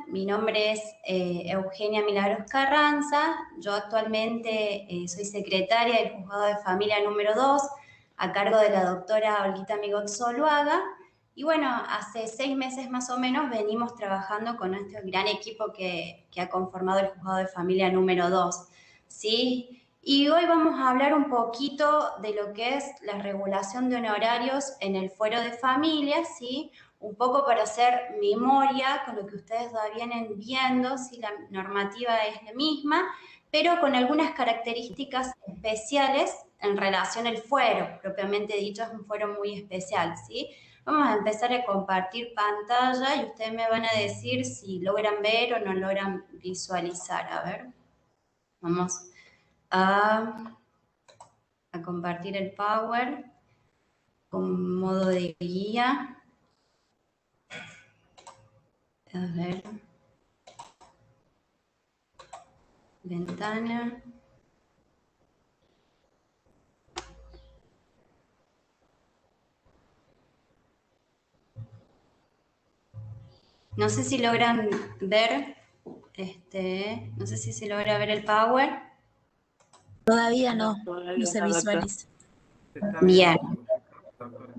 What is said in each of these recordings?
Mi nombre es Eugenia Milagros Carranza. Yo actualmente soy secretaria del Juzgado de Familia número 2, a cargo de la doctora Olguita Migot Zuluaga. Y bueno, hace 6 meses más o menos venimos trabajando con nuestro gran equipo que ha conformado el Juzgado de Familia número 2, ¿sí? Y hoy vamos a hablar un poquito de lo que es la regulación de honorarios en el fuero de familia, ¿sí? Un poco para hacer memoria con lo que ustedes ya vienen viendo, si la normativa es la misma, pero con algunas características especiales en relación al fuero, propiamente dicho, es un fuero muy especial, ¿sí? Vamos a empezar a compartir pantalla y ustedes me van a decir si logran ver o no logran visualizar. A ver, vamos a, a compartir el Power con modo de guía. A ver. Ventana. No sé si logran ver, no sé si se logra ver el Power. Todavía no, no Todavía se no, doctor. visualiza. Se está Bien, viendo, doctora.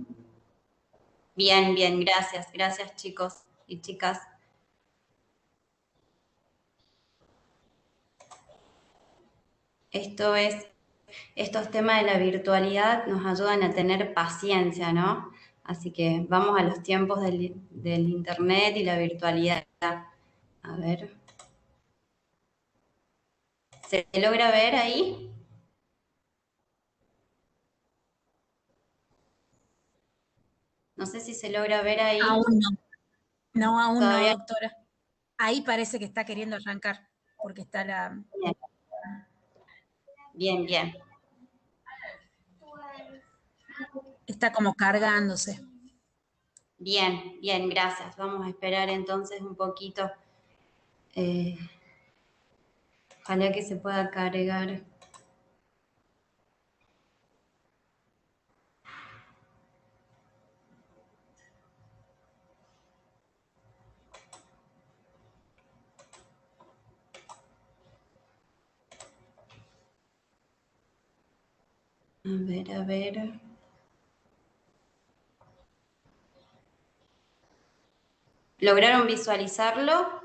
bien, gracias chicos y chicas. Estos temas de la virtualidad nos ayudan a tener paciencia, ¿no? Así que vamos a los tiempos del internet y la virtualidad. A ver. ¿Se logra ver ahí? No sé si se logra ver ahí. Aún no. No, aún no, Todavía. doctora. Ahí parece que está queriendo arrancar, porque está Bien. está como cargándose. Bien, gracias. Vamos a esperar entonces un poquito. Ojalá que se pueda cargar. A ver. ¿Lograron visualizarlo?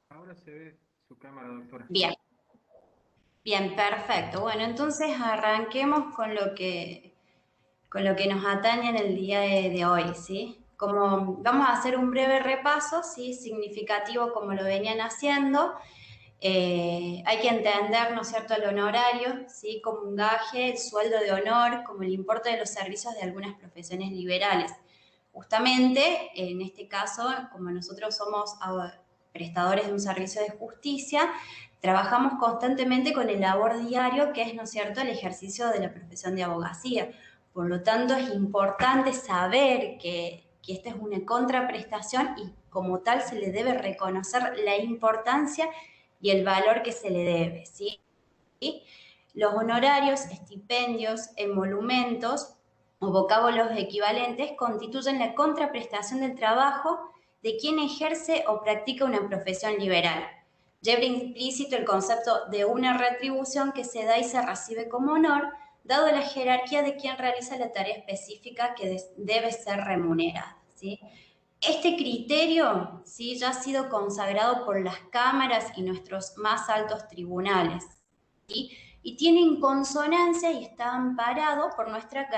Ahora se ve su cámara, doctora. Bien, perfecto. Bueno, entonces arranquemos con lo que nos atañe en el día de hoy, ¿sí? Como vamos a hacer un breve repaso, ¿sí? Significativo como lo venían haciendo. Hay que entender, ¿no es cierto?, el honorario, ¿sí?, como un gaje, el sueldo de honor, como el importe de los servicios de algunas profesiones liberales. Justamente, en este caso, como nosotros somos prestadores de un servicio de justicia, trabajamos constantemente con el labor diario, que es, ¿no es cierto?, el ejercicio de la profesión de abogacía. Por lo tanto, es importante saber que esta es una contraprestación y como tal se le debe reconocer la importancia y el valor que se le debe, ¿sí? Los honorarios, estipendios, emolumentos o vocábulos equivalentes constituyen la contraprestación del trabajo de quien ejerce o practica una profesión liberal. Lleva implícito el concepto de una retribución que se da y se recibe como honor, dado la jerarquía de quien realiza la tarea específica que debe ser remunerada, ¿sí? Este criterio, ¿sí?, ya ha sido consagrado por las cámaras y nuestros más altos tribunales, ¿sí?, y tiene consonancia y está amparado por nuestra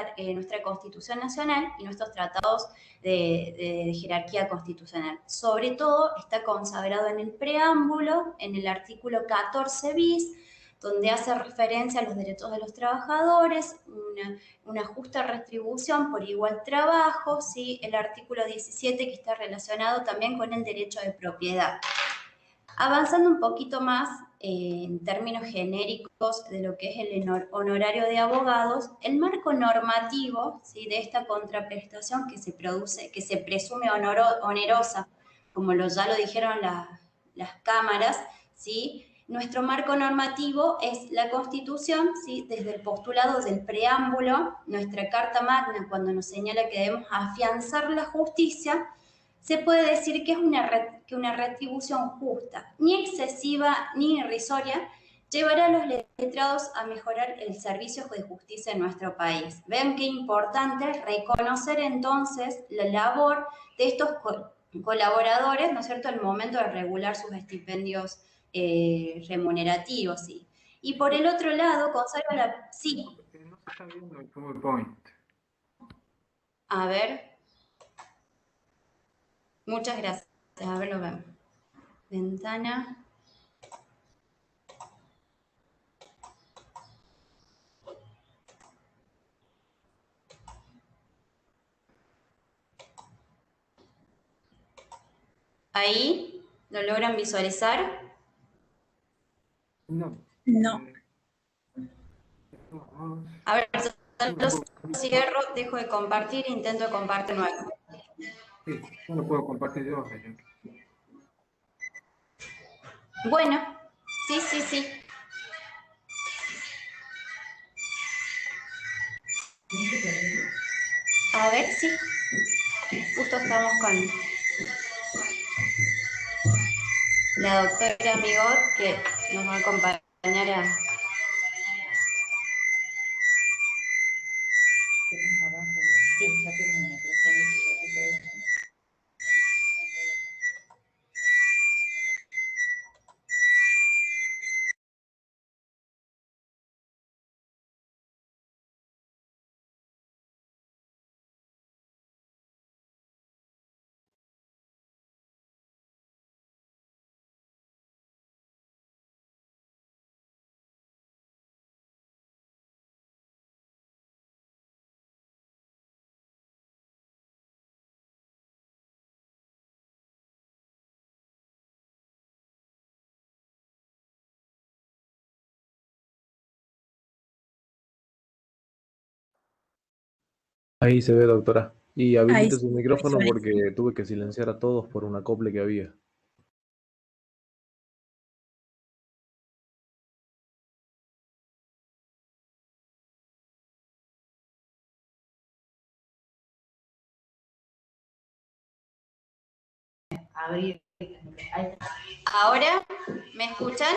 Constitución Nacional y nuestros tratados de jerarquía constitucional. Sobre todo está consagrado en el preámbulo, en el artículo 14 bis, donde hace referencia a los derechos de los trabajadores, una justa retribución por igual trabajo, ¿sí?, el artículo 17 que está relacionado también con el derecho de propiedad. Avanzando un poquito más en términos genéricos de lo que es el honorario de abogados, el marco normativo, ¿sí?, de esta contraprestación que se produce, que se presume onerosa, como ya lo dijeron las cámaras, ¿sí?, nuestro marco normativo es la Constitución, ¿sí?, desde el postulado del preámbulo, nuestra Carta Magna, cuando nos señala que debemos afianzar la justicia, se puede decir que es una retribución justa, ni excesiva ni irrisoria, llevará a los letrados a mejorar el servicio de justicia en nuestro país. Vean qué importante es reconocer entonces la labor de estos colaboradores, ¿no es cierto?, al momento de regular sus estipendios remunerativos, ¿sí? Y por el otro lado, conserva la... Sí. Porque no se está viendo el PowerPoint. A ver. Muchas gracias. A ver, lo vemos. Ventana. Ahí, ¿lo logran visualizar? No. No. A ver, lo cierro, dejo de compartir e intento compartir nuevo. Sí, no lo puedo compartir yo. Bueno, sí, sí, sí. A ver, sí. Justo estamos con la doctora Migot que nos va a acompañar a... Ahí se ve, doctora. Y Ahí habilite se su micrófono visualiza. porque tuve que silenciar a todos por un acople que había. Ahora, ¿me escuchan?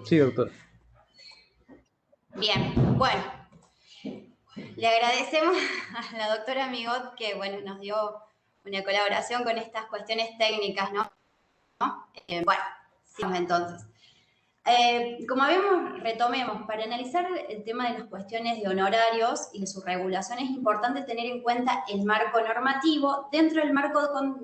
Sí, doctora. Bien, bueno. Le agradecemos a la doctora Migot que, bueno, nos dio una colaboración con estas cuestiones técnicas, ¿no? Bueno, sigamos entonces. Como habíamos, retomemos, para analizar el tema de las cuestiones de honorarios y de su regulación es importante tener en cuenta el marco normativo. Dentro del marco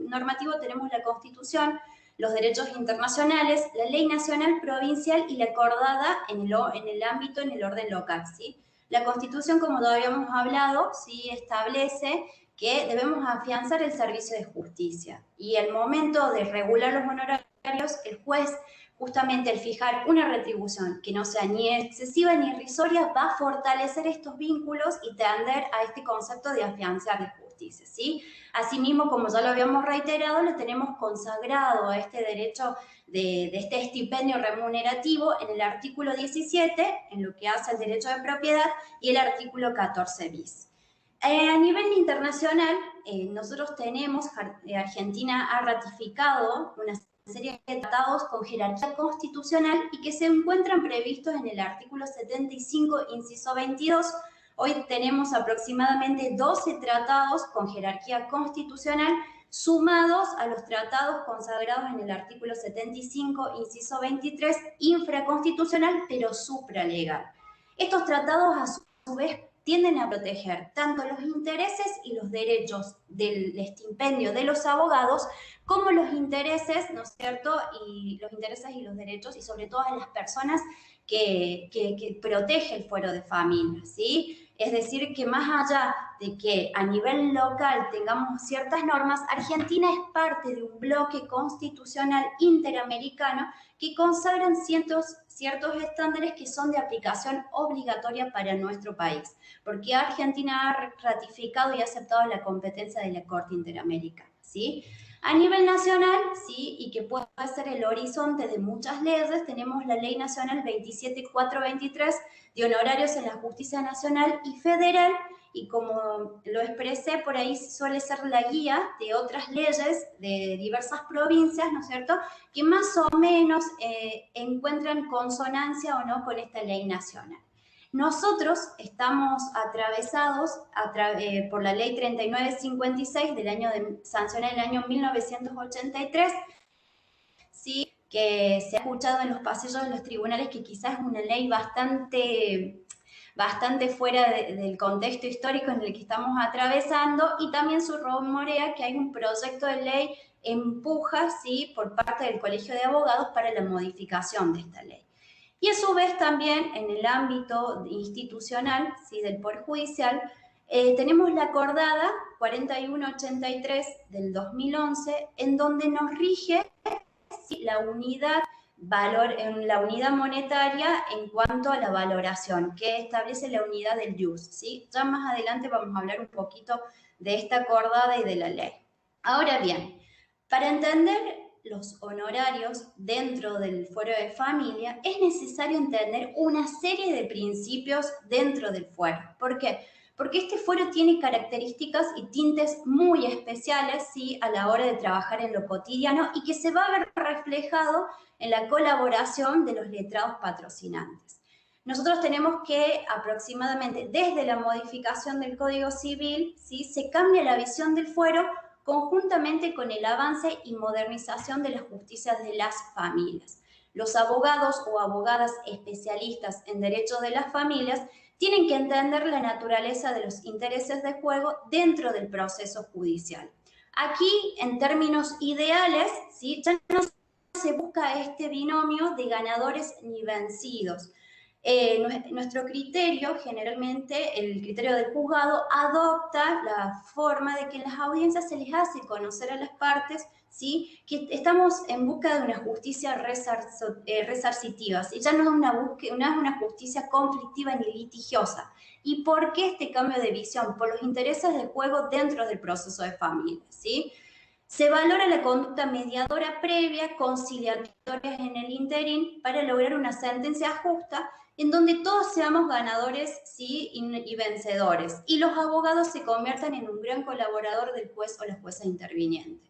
normativo tenemos la Constitución, los derechos internacionales, la ley nacional, provincial y la acordada en el ámbito, en el orden local, ¿sí? La Constitución, como ya habíamos hablado, ¿sí?, establece que debemos afianzar el servicio de justicia y al momento de regular los honorarios, el juez, justamente el fijar una retribución que no sea ni excesiva ni irrisoria, va a fortalecer estos vínculos y tender a este concepto de afianzar la justicia, ¿sí? Asimismo, como ya lo habíamos reiterado, lo tenemos consagrado a este derecho de este estipendio remunerativo en el artículo 17, en lo que hace al derecho de propiedad, y el artículo 14 bis. A nivel internacional, nosotros tenemos, Argentina ha ratificado una serie de tratados con jerarquía constitucional y que se encuentran previstos en el artículo 75, inciso 22. Hoy tenemos aproximadamente 12 tratados con jerarquía constitucional sumados a los tratados consagrados en el artículo 75, inciso 23, infraconstitucional, pero supralegal. Estos tratados, a su vez, tienden a proteger tanto los intereses y los derechos del estipendio de los abogados, como los intereses, ¿no es cierto?, y los intereses y los derechos, y sobre todo a las personas que protege el fuero de familia, ¿sí? Es decir, que más allá de que a nivel local tengamos ciertas normas, Argentina es parte de un bloque constitucional interamericano que consagran ciertos estándares que son de aplicación obligatoria para nuestro país, porque Argentina ha ratificado y aceptado la competencia de la Corte Interamericana, ¿sí? A nivel nacional, sí, y que puede ser el horizonte de muchas leyes, tenemos la Ley Nacional 27423 de honorarios en la justicia nacional y federal, y como lo expresé, por ahí suele ser la guía de otras leyes de diversas provincias, ¿no es cierto?, que más o menos encuentran consonancia o no con esta ley nacional. Nosotros estamos atravesados por la ley 3956 del año sancionada en el año 1983, ¿sí?, que se ha escuchado en los pasillos de los tribunales que quizás es una ley bastante fuera del contexto histórico en el que estamos atravesando, y también se rumorea que hay un proyecto de ley empuja, ¿sí?, por parte del Colegio de Abogados para la modificación de esta ley. Y a su vez también en el ámbito institucional, ¿sí?, del Poder Judicial, tenemos la acordada 4183 del 2011, en donde nos rige, ¿sí?, la unidad monetaria en cuanto a la valoración, que establece la unidad del ius, ¿sí? Ya más adelante vamos a hablar un poquito de esta acordada y de la ley. Ahora bien, para entender los honorarios dentro del fuero de familia, es necesario entender una serie de principios dentro del fuero. ¿Por qué? Porque este fuero tiene características y tintes muy especiales, ¿sí?, a la hora de trabajar en lo cotidiano, y que se va a ver reflejado en la colaboración de los letrados patrocinantes. Nosotros tenemos que aproximadamente desde la modificación del Código Civil, ¿sí?, se cambia la visión del fuero conjuntamente con el avance y modernización de la justicia de las familias. Los abogados o abogadas especialistas en derechos de las familias tienen que entender la naturaleza de los intereses de juego dentro del proceso judicial. Aquí, en términos ideales, ¿sí?, ya no se busca este binomio de ganadores ni vencidos. Nuestro criterio, generalmente el criterio del juzgado, adopta la forma de que en las audiencias se les hace conocer a las partes, ¿sí?, que estamos en busca de una justicia resarcitiva, ¿sí?, ya no es una justicia conflictiva ni litigiosa. ¿Y por qué este cambio de visión? Por los intereses del juego dentro del proceso de familia, ¿sí? Se valora la conducta mediadora previa, conciliatoria en el interín, para lograr una sentencia justa en donde todos seamos ganadores, ¿sí?, y vencedores, y los abogados se conviertan en un gran colaborador del juez o la jueza interviniente.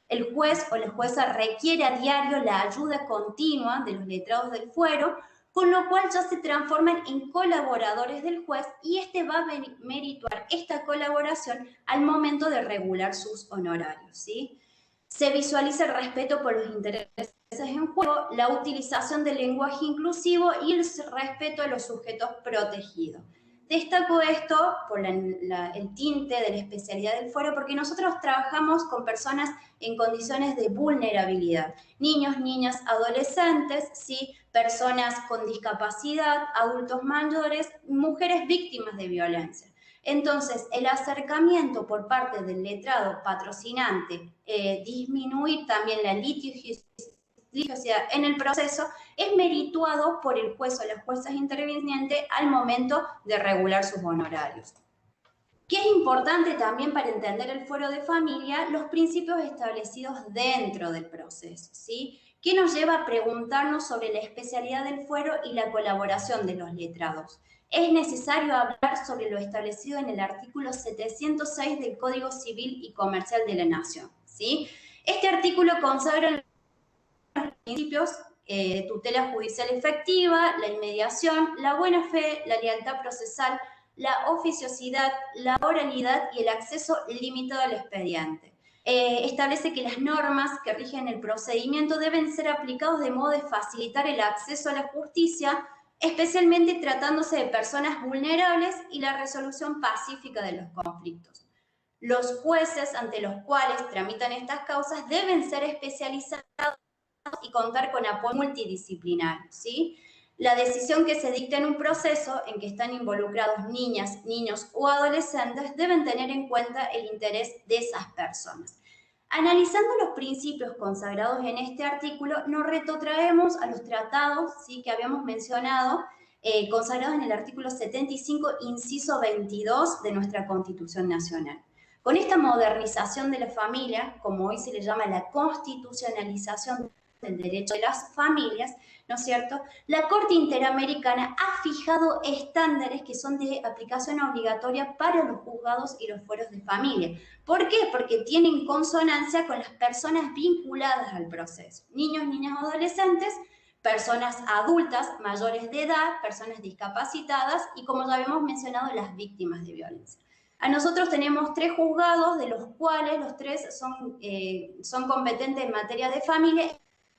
El juez o la jueza requiere a diario la ayuda continua de los letrados del fuero, con lo cual ya se transforman en colaboradores del juez, y este va a merituar esta colaboración al momento de regular sus honorarios, ¿sí? Se visualiza el respeto por los intereses en juego, la utilización del lenguaje inclusivo y el respeto a los sujetos protegidos. Destaco esto por el tinte de la especialidad del fuero, porque nosotros trabajamos con personas en condiciones de vulnerabilidad, niños, niñas, adolescentes, ¿sí?, personas con discapacidad, adultos mayores, mujeres víctimas de violencia. Entonces, el acercamiento por parte del letrado patrocinante, disminuir también la litigiosidad en el proceso, es merituado por el juez o las juezas intervinientes al momento de regular sus honorarios. ¿Qué es importante también para entender el fuero de familia? Los principios establecidos dentro del proceso, ¿sí?, que nos lleva a preguntarnos sobre la especialidad del fuero y la colaboración de los letrados. Es necesario hablar sobre lo establecido en el artículo 706 del Código Civil y Comercial de la Nación, ¿sí? Este artículo consagra los principios de tutela judicial efectiva, la inmediación, la buena fe, la lealtad procesal, la oficiosidad, la oralidad y el acceso limitado al expediente. Establece que las normas que rigen el procedimiento deben ser aplicadas de modo de facilitar el acceso a la justicia, especialmente tratándose de personas vulnerables, y la resolución pacífica de los conflictos. Los jueces ante los cuales tramitan estas causas deben ser especializados y contar con apoyo multidisciplinario, ¿sí? La decisión que se dicta en un proceso en que están involucrados niñas, niños o adolescentes deben tener en cuenta el interés de esas personas. Analizando los principios consagrados en este artículo, nos retrotraemos a los tratados, ¿sí?, que habíamos mencionado, consagrados en el artículo 75, inciso 22 de nuestra Constitución Nacional. Con esta modernización de la familia, como hoy se le llama la constitucionalización del derecho de las familias, ¿no es cierto? La Corte Interamericana ha fijado estándares que son de aplicación obligatoria para los juzgados y los fueros de familia. ¿Por qué? Porque tienen consonancia con las personas vinculadas al proceso. Niños, niñas, adolescentes, personas adultas, mayores de edad, personas discapacitadas y, como ya habíamos mencionado, las víctimas de violencia. A nosotros tenemos 3 juzgados, de los cuales los 3 son competentes en materia de familia y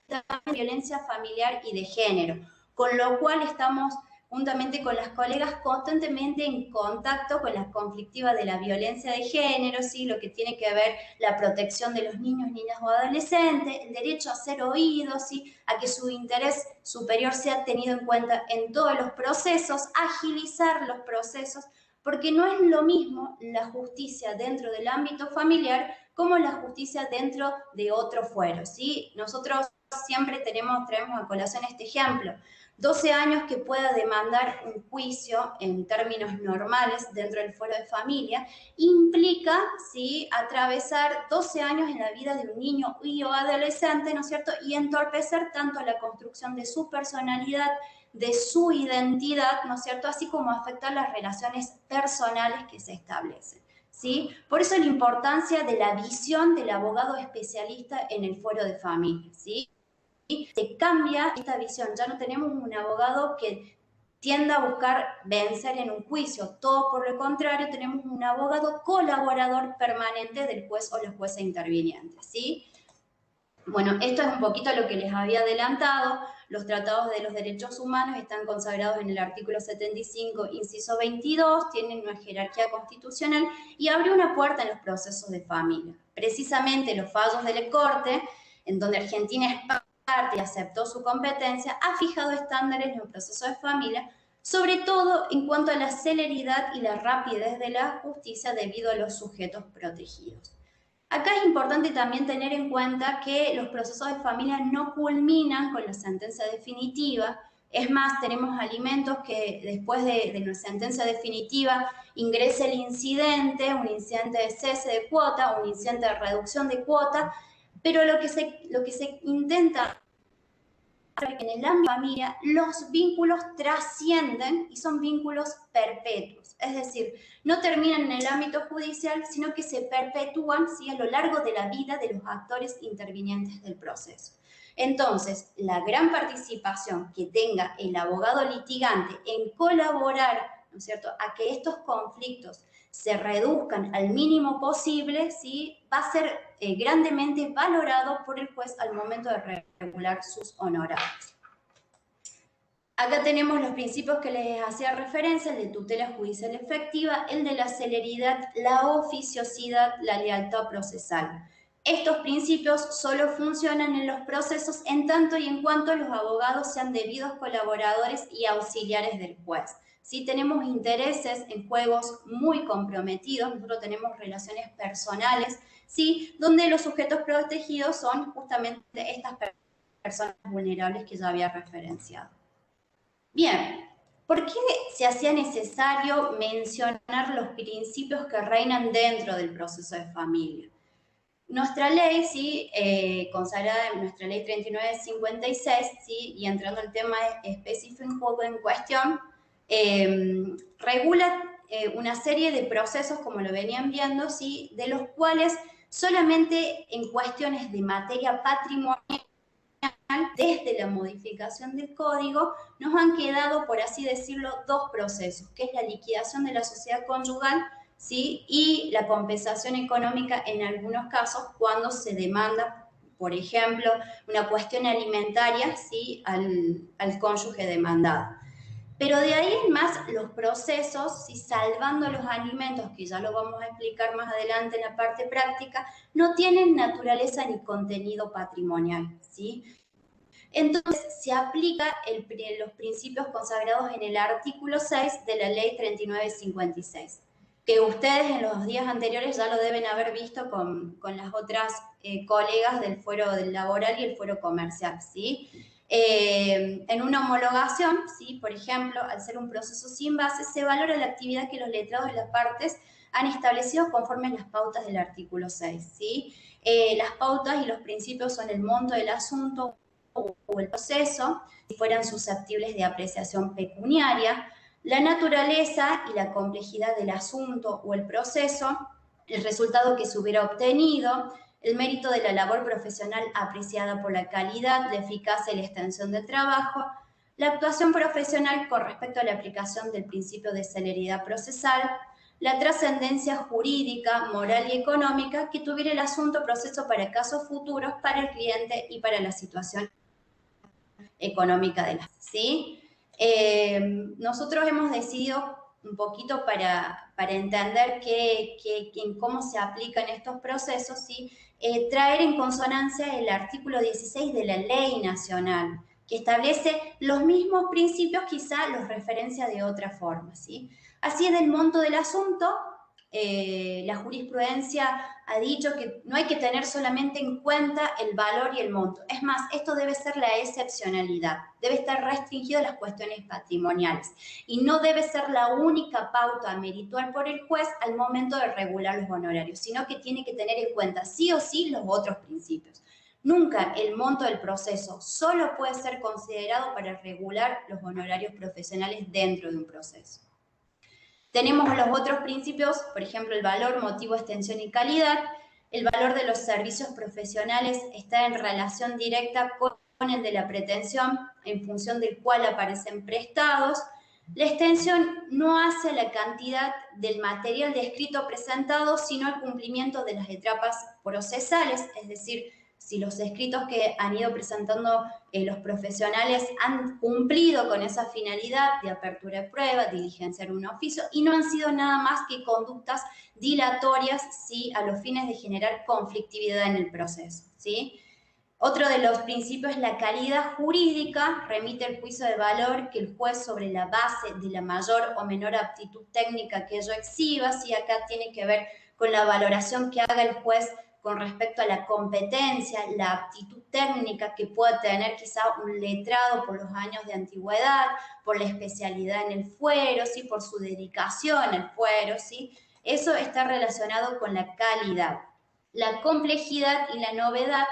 también violencia familiar y de género, con lo cual estamos juntamente con las colegas constantemente en contacto con la conflictiva de la violencia de género, ¿sí? Lo que tiene que ver la protección de los niños, niñas o adolescentes, el derecho a ser oídos, ¿sí? A que su interés superior sea tenido en cuenta en todos los procesos, agilizar los procesos, porque no es lo mismo la justicia dentro del ámbito familiar como la justicia dentro de otro fuero, ¿sí? Nosotros siempre traemos a colación este ejemplo. 12 años que pueda demandar un juicio en términos normales dentro del fuero de familia implica, ¿sí?, atravesar 12 años en la vida de un niño y o adolescente, ¿no es cierto?, y entorpecer tanto la construcción de su personalidad, de su identidad, ¿no es cierto?, así como afectar las relaciones personales que se establecen, ¿sí? Por eso la importancia de la visión del abogado especialista en el fuero de familia, ¿sí? Se cambia esta visión, ya no tenemos un abogado que tienda a buscar vencer en un juicio, todo por lo contrario, tenemos un abogado colaborador permanente del juez o la jueza interviniente, ¿sí? Bueno, esto es un poquito lo que les había adelantado. Los tratados de los derechos humanos están consagrados en el artículo 75, inciso 22, tienen una jerarquía constitucional y abre una puerta en los procesos de familia. Precisamente los fallos de la Corte, en donde Argentina es parte y aceptó su competencia, ha fijado estándares en el proceso de familia, sobre todo en cuanto a la celeridad y la rapidez de la justicia debido a los sujetos protegidos. Acá es importante también tener en cuenta que los procesos de familia no culminan con la sentencia definitiva. Es más, tenemos alimentos que después de la sentencia definitiva ingresa el incidente, un incidente de cese de cuota, un incidente de reducción de cuota, pero lo que se intenta que en el ámbito de familia los vínculos trascienden y son vínculos perpetuos. Es decir, no terminan en el ámbito judicial, sino que se perpetúan, ¿sí?, a lo largo de la vida de los actores intervinientes del proceso. Entonces, la gran participación que tenga el abogado litigante en colaborar, ¿no es cierto?, a que estos conflictos se reduzcan al mínimo posible, ¿sí?, va a ser grandemente valorado por el juez al momento de regular sus honorarios. Acá tenemos los principios que les hacía referencia, el de tutela judicial efectiva, el de la celeridad, la oficiosidad, la lealtad procesal. Estos principios solo funcionan en los procesos en tanto y en cuanto los abogados sean debidos colaboradores y auxiliares del juez. Si tenemos intereses en juegos muy comprometidos, nosotros tenemos relaciones personales, ¿sí?, donde los sujetos protegidos son justamente estas personas vulnerables que ya había referenciado. Bien, ¿por qué se hacía necesario mencionar los principios que reinan dentro del proceso de familia? Nuestra ley, ¿sí?, consagrada en nuestra ley 3956, ¿sí?, y entrando al tema específico en cuestión, regula una serie de procesos, como lo venían viendo, ¿sí?, de los cuales solamente en cuestiones de materia patrimonial, desde la modificación del código, nos han quedado, por así decirlo, 2 procesos, que es la liquidación de la sociedad conyugal, ¿sí?, y la compensación económica en algunos casos cuando se demanda, por ejemplo, una cuestión alimentaria, ¿sí?, al cónyuge demandado. Pero de ahí en más, los procesos, ¿sí?, salvando los alimentos, que ya lo vamos a explicar más adelante en la parte práctica, no tienen naturaleza ni contenido patrimonial, ¿sí? Entonces, se aplica los principios consagrados en el artículo 6 de la ley 3956, que ustedes en los días anteriores ya lo deben haber visto con las otras colegas del fuero del laboral y el fuero comercial, ¿sí? En una homologación, ¿sí?, por ejemplo, al ser un proceso sin base, se valora la actividad que los letrados de las partes han establecido conforme a las pautas del artículo 6, ¿sí? Las pautas y los principios son el monto del asunto, o el proceso, si fueran susceptibles de apreciación pecuniaria, la naturaleza y la complejidad del asunto o el proceso, el resultado que se hubiera obtenido, el mérito de la labor profesional apreciada por la calidad, la eficacia y la extensión del trabajo, la actuación profesional con respecto a la aplicación del principio de celeridad procesal, la trascendencia jurídica, moral y económica que tuviera el asunto o proceso para casos futuros, para el cliente y para la situación económica de la, ¿sí? Nosotros hemos decidido un poquito para entender cómo se aplican estos procesos, ¿sí? Traer en consonancia el artículo 16 de la Ley Nacional, que establece los mismos principios, quizá los referencia de otra forma, ¿sí? Así es del monto del asunto. La jurisprudencia ha dicho que no hay que tener solamente en cuenta el valor y el monto. Es más, esto debe ser la excepcionalidad, debe estar restringido a las cuestiones patrimoniales y no debe ser la única pauta meritual por el juez al momento de regular los honorarios, sino que tiene que tener en cuenta sí o sí los otros principios. Nunca el monto del proceso solo puede ser considerado para regular los honorarios profesionales dentro de un proceso. Tenemos los otros principios, por ejemplo, el valor, motivo, extensión y calidad. El valor de los servicios profesionales está en relación directa con el de la pretensión, en función del cual aparecen prestados. La extensión no hace la cantidad del material descrito presentado, sino el cumplimiento de las etapas procesales, es decir, si los escritos que han ido presentando los profesionales han cumplido con esa finalidad de apertura de prueba, diligenciar un oficio, y no han sido nada más que conductas dilatorias, ¿sí?, a los fines de generar conflictividad en el proceso, ¿sí? Otro de los principios es la calidad jurídica, remite el juicio de valor que el juez sobre la base de la mayor o menor aptitud técnica que ello exhiba, ¿sí? Acá tiene que ver con la valoración que haga el juez con respecto a la competencia, la aptitud técnica que pueda tener quizá un letrado por los años de antigüedad, por la especialidad en el fuero, ¿sí?, por su dedicación al fuero, ¿sí? Eso está relacionado con la calidad. La complejidad y la novedad,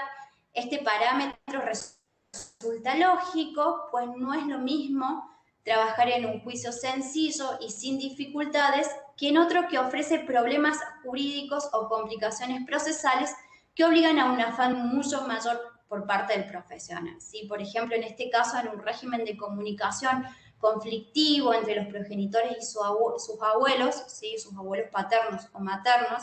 este parámetro resulta lógico, pues no es lo mismo trabajar en un juicio sencillo y sin dificultades que en otro que ofrece problemas jurídicos o complicaciones procesales que obligan a un afán mucho mayor por parte del profesional, ¿sí? Por ejemplo, en este caso, en un régimen de comunicación conflictivo entre los progenitores y sus abuelos, ¿sí?, sus abuelos paternos o maternos,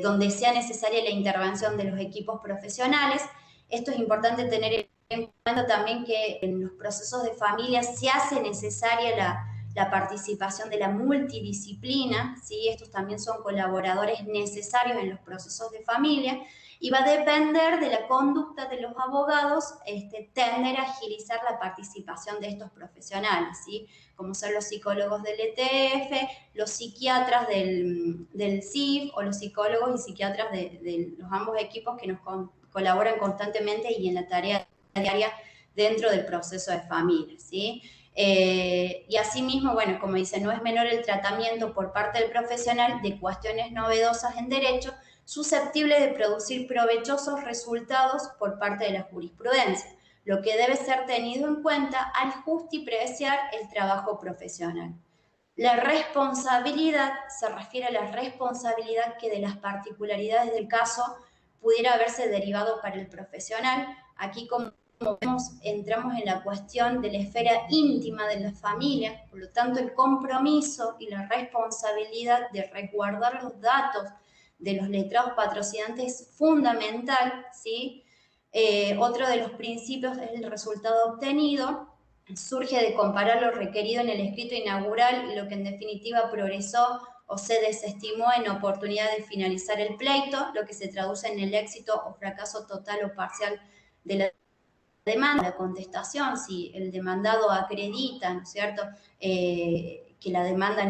donde sea necesaria la intervención de los equipos profesionales. Esto es importante tener en cuenta también que en los procesos de familia se hace necesaria la participación de la multidisciplina, ¿sí? Estos también son colaboradores necesarios en los procesos de familia y va a depender de la conducta de los abogados tender a agilizar la participación de estos profesionales, ¿sí?, como son los psicólogos del ETF, los psiquiatras del CIF o los psicólogos y psiquiatras de los ambos equipos que nos colaboran constantemente y en la tarea diaria dentro del proceso de familia, ¿sí? Y asimismo, bueno, como dice, no es menor el tratamiento por parte del profesional de cuestiones novedosas en derecho, susceptible de producir provechosos resultados por parte de la jurisprudencia, lo que debe ser tenido en cuenta al justipreciar el trabajo profesional. La responsabilidad se refiere a la responsabilidad que de las particularidades del caso pudiera haberse derivado para el profesional. Aquí, como vemos, entramos en la cuestión de la esfera íntima de la familia, por lo tanto el compromiso y la responsabilidad de resguardar los datos de los letrados patrocinantes es fundamental, ¿sí? Otro de los principios es el resultado obtenido, surge de comparar lo requerido en el escrito inaugural y lo que en definitiva progresó o se desestimó en oportunidad de finalizar el pleito, lo que se traduce en el éxito o fracaso total o parcial de la demanda, la contestación, si el demandado acredita, ¿no es cierto?, que la demanda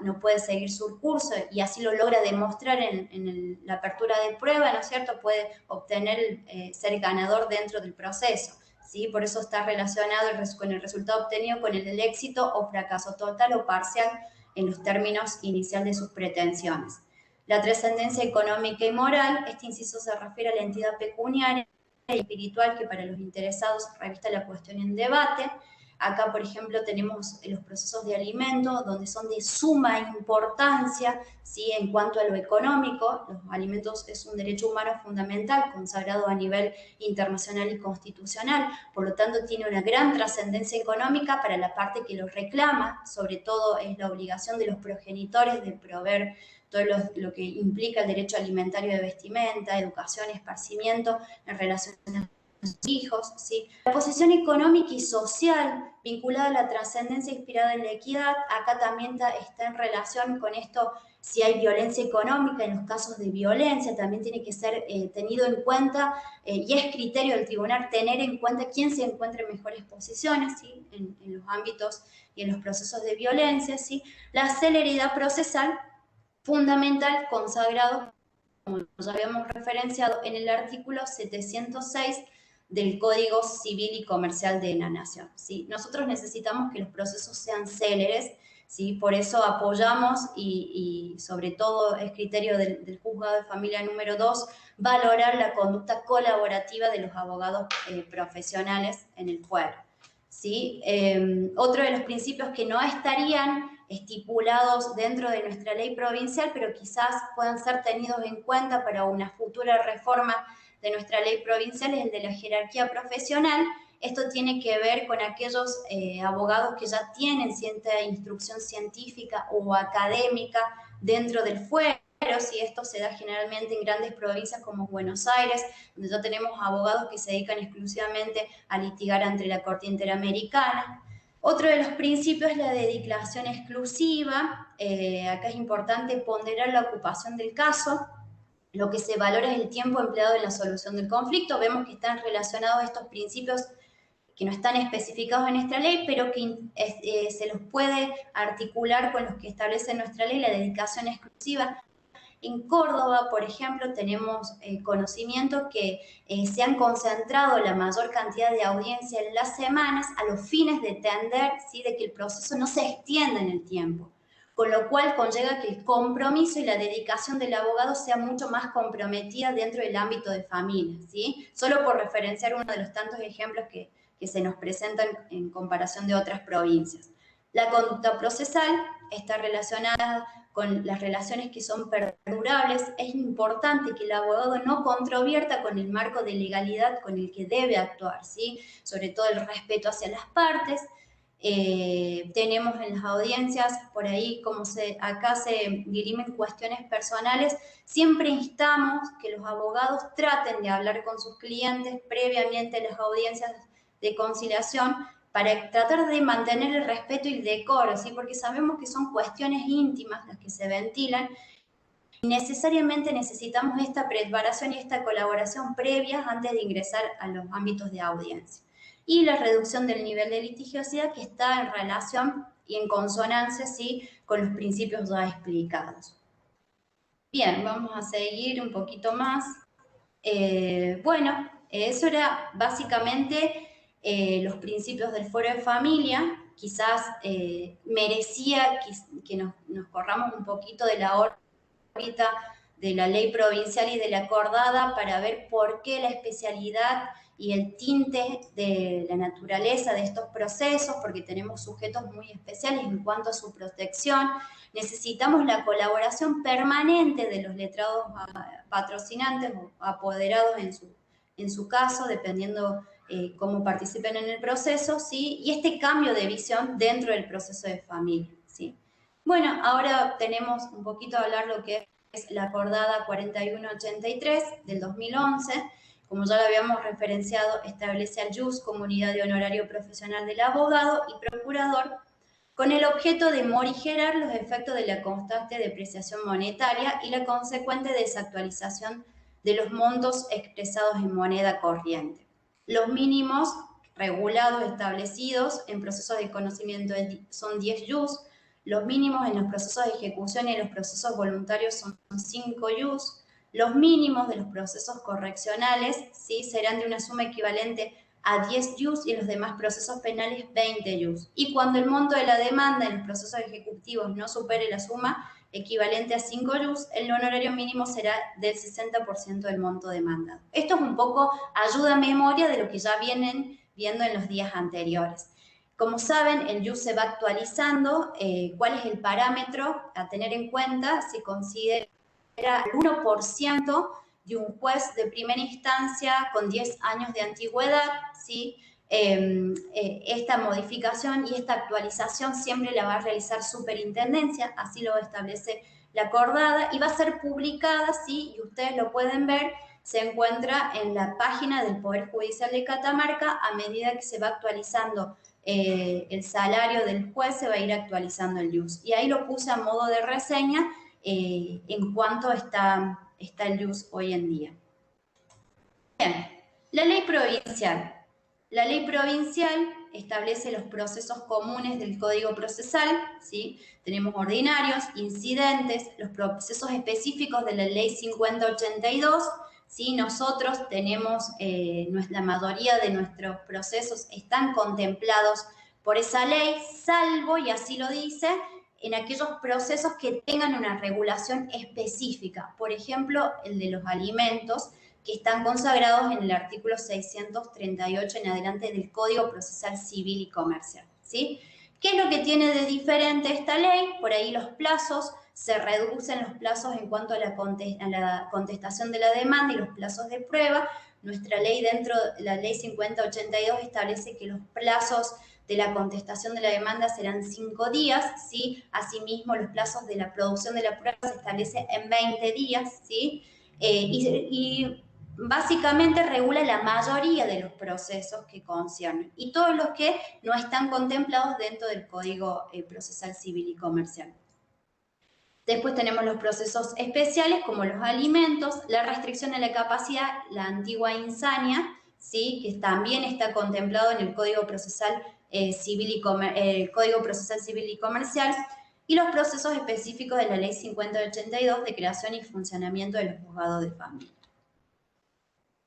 no puede seguir su curso y así lo logra demostrar en la apertura de prueba, ¿no es cierto?, puede obtener ser ganador dentro del proceso, ¿sí? Por eso está relacionado con el resultado obtenido con el éxito o fracaso total o parcial en los términos inicial de sus pretensiones. La trascendencia económica y moral, este inciso se refiere a la entidad pecuniaria y espiritual, que para los interesados revista La Cuestión en Debate. Acá, por ejemplo, tenemos los procesos de alimentos, donde son de suma importancia, ¿sí? En cuanto a lo económico. Los alimentos es un derecho humano fundamental, consagrado a nivel internacional y constitucional, por lo tanto tiene una gran trascendencia económica para la parte que lo reclama. Sobre todo es la obligación de los progenitores de proveer todo lo que implica el derecho alimentario de vestimenta, educación, esparcimiento en relación a hijos, ¿sí? La posición económica y social vinculada a la trascendencia inspirada en la equidad, acá también está en relación con esto. Si hay violencia económica, en los casos de violencia también tiene que ser tenido en cuenta, y es criterio del tribunal tener en cuenta quién se encuentra en mejores posiciones, ¿sí? En los ámbitos y en los procesos de violencia, ¿sí? La celeridad procesal, fundamental, consagrado, como ya habíamos referenciado, en el artículo 706 del Código Civil y Comercial de la Nación, ¿sí? Nosotros necesitamos que los procesos sean céleres, ¿sí? Por eso apoyamos y sobre todo es criterio del Juzgado de Familia número 2, valorar la conducta colaborativa de los abogados profesionales en el fuero, ¿sí? Otro de los principios que no estarían estipulados dentro de nuestra ley provincial, pero quizás puedan ser tenidos en cuenta para una futura reforma de nuestra ley provincial, es el de la jerarquía profesional. Esto tiene que ver con aquellos abogados que ya tienen cierta instrucción científica o académica dentro del fuero. Si esto se da generalmente en grandes provincias como Buenos Aires, donde ya tenemos abogados que se dedican exclusivamente a litigar ante la Corte Interamericana. Otro de los principios es la dedicación exclusiva. Acá es importante ponderar la ocupación del caso. Lo que se valora es el tiempo empleado en la solución del conflicto. Vemos que están relacionados estos principios que no están especificados en nuestra ley, pero que se los puede articular con los que establece nuestra ley, la dedicación exclusiva. En Córdoba, por ejemplo, tenemos conocimiento que se han concentrado la mayor cantidad de audiencia en las semanas a los fines de tender, ¿sí?, de que el proceso no se extienda en el tiempo, con lo cual conlleva que el compromiso y la dedicación del abogado sea mucho más comprometida dentro del ámbito de familia, ¿sí? Solo por referenciar uno de los tantos ejemplos que se nos presentan en comparación de otras provincias. La conducta procesal está relacionada con las relaciones que son perdurables. Es importante que el abogado no controvierta con el marco de legalidad con el que debe actuar, ¿sí? Sobre todo el respeto hacia las partes. Tenemos en las audiencias, por ahí, como acá se dirimen cuestiones personales, siempre instamos que los abogados traten de hablar con sus clientes previamente a las audiencias de conciliación, para tratar de mantener el respeto y el decoro, ¿sí? Porque sabemos que son cuestiones íntimas las que se ventilan y necesariamente necesitamos esta preparación y esta colaboración previa antes de ingresar a los ámbitos de audiencia. Y la reducción del nivel de litigiosidad, que está en relación y en consonancia, ¿sí?, con los principios ya explicados. Bien, vamos a seguir un poquito más. Bueno, eso era básicamente los principios del fuero de familia. Quizás merecía que nos corramos un poquito de la órbita de la ley provincial y de la acordada para ver por qué la especialidad y el tinte de la naturaleza de estos procesos, porque tenemos sujetos muy especiales en cuanto a su protección. Necesitamos la colaboración permanente de los letrados patrocinantes o apoderados en su caso, dependiendo cómo participen en el proceso, ¿sí? Y este cambio de visión dentro del proceso de familia, ¿sí? Bueno, ahora tenemos un poquito a hablar lo que es la acordada 4183 del 2011. Como ya lo habíamos referenciado, establece al JUS como unidad de honorario profesional del abogado y procurador, con el objeto de morigerar los efectos de la constante depreciación monetaria y la consecuente desactualización de los montos expresados en moneda corriente. Los mínimos regulados establecidos en procesos de conocimiento son 10 JUS, los mínimos en los procesos de ejecución y en los procesos voluntarios son 5 JUS, los mínimos de los procesos correccionales, ¿sí?, serán de una suma equivalente a 10 JUS y en los demás procesos penales 20 JUS. Y cuando el monto de la demanda en los procesos ejecutivos no supere la suma equivalente a 5 JUS, el honorario mínimo será del 60% del monto demandado. Esto es un poco ayuda a memoria de lo que ya vienen viendo en los días anteriores. Como saben, el JUS se va actualizando. ¿Cuál es el parámetro a tener en cuenta? Se considera el 1% de un juez de primera instancia con 10 años de antigüedad, ¿sí? Esta modificación y esta actualización siempre la va a realizar Superintendencia, así lo establece la acordada, y va a ser publicada, ¿sí? Y ustedes lo pueden ver, se encuentra en la página del Poder Judicial de Catamarca. A medida que se va actualizando el salario del juez, se va a ir actualizando el JUS. Y ahí lo puse a modo de reseña en cuanto está el JUS hoy en día. Bien, la ley provincial. La ley provincial establece los procesos comunes del Código Procesal, ¿sí? Tenemos ordinarios, incidentes, los procesos específicos de la ley 5082, ¿sí? Nosotros tenemos, la mayoría de nuestros procesos están contemplados por esa ley, salvo, y así lo dice, en aquellos procesos que tengan una regulación específica. Por ejemplo, el de los alimentos, que están consagrados en el artículo 638 en adelante del Código Procesal Civil y Comercial, ¿sí? ¿Qué es lo que tiene de diferente esta ley? Por ahí los plazos, se reducen los plazos en cuanto a la contestación de la demanda y los plazos de prueba. Nuestra ley, dentro de la ley 5082, establece que los plazos de la contestación de la demanda serán 5 días, ¿sí? Asimismo, los plazos de la producción de la prueba se establece en 20 días, ¿sí? Y básicamente regula la mayoría de los procesos que conciernen y todos los que no están contemplados dentro del Código Procesal Civil y Comercial. Después tenemos los procesos especiales como los alimentos, la restricción a la capacidad, la antigua insania, ¿sí? Que también está contemplado en el Código Procesal Civil y Comercial, y los procesos específicos de la Ley 5082 de creación y funcionamiento de los juzgados de familia.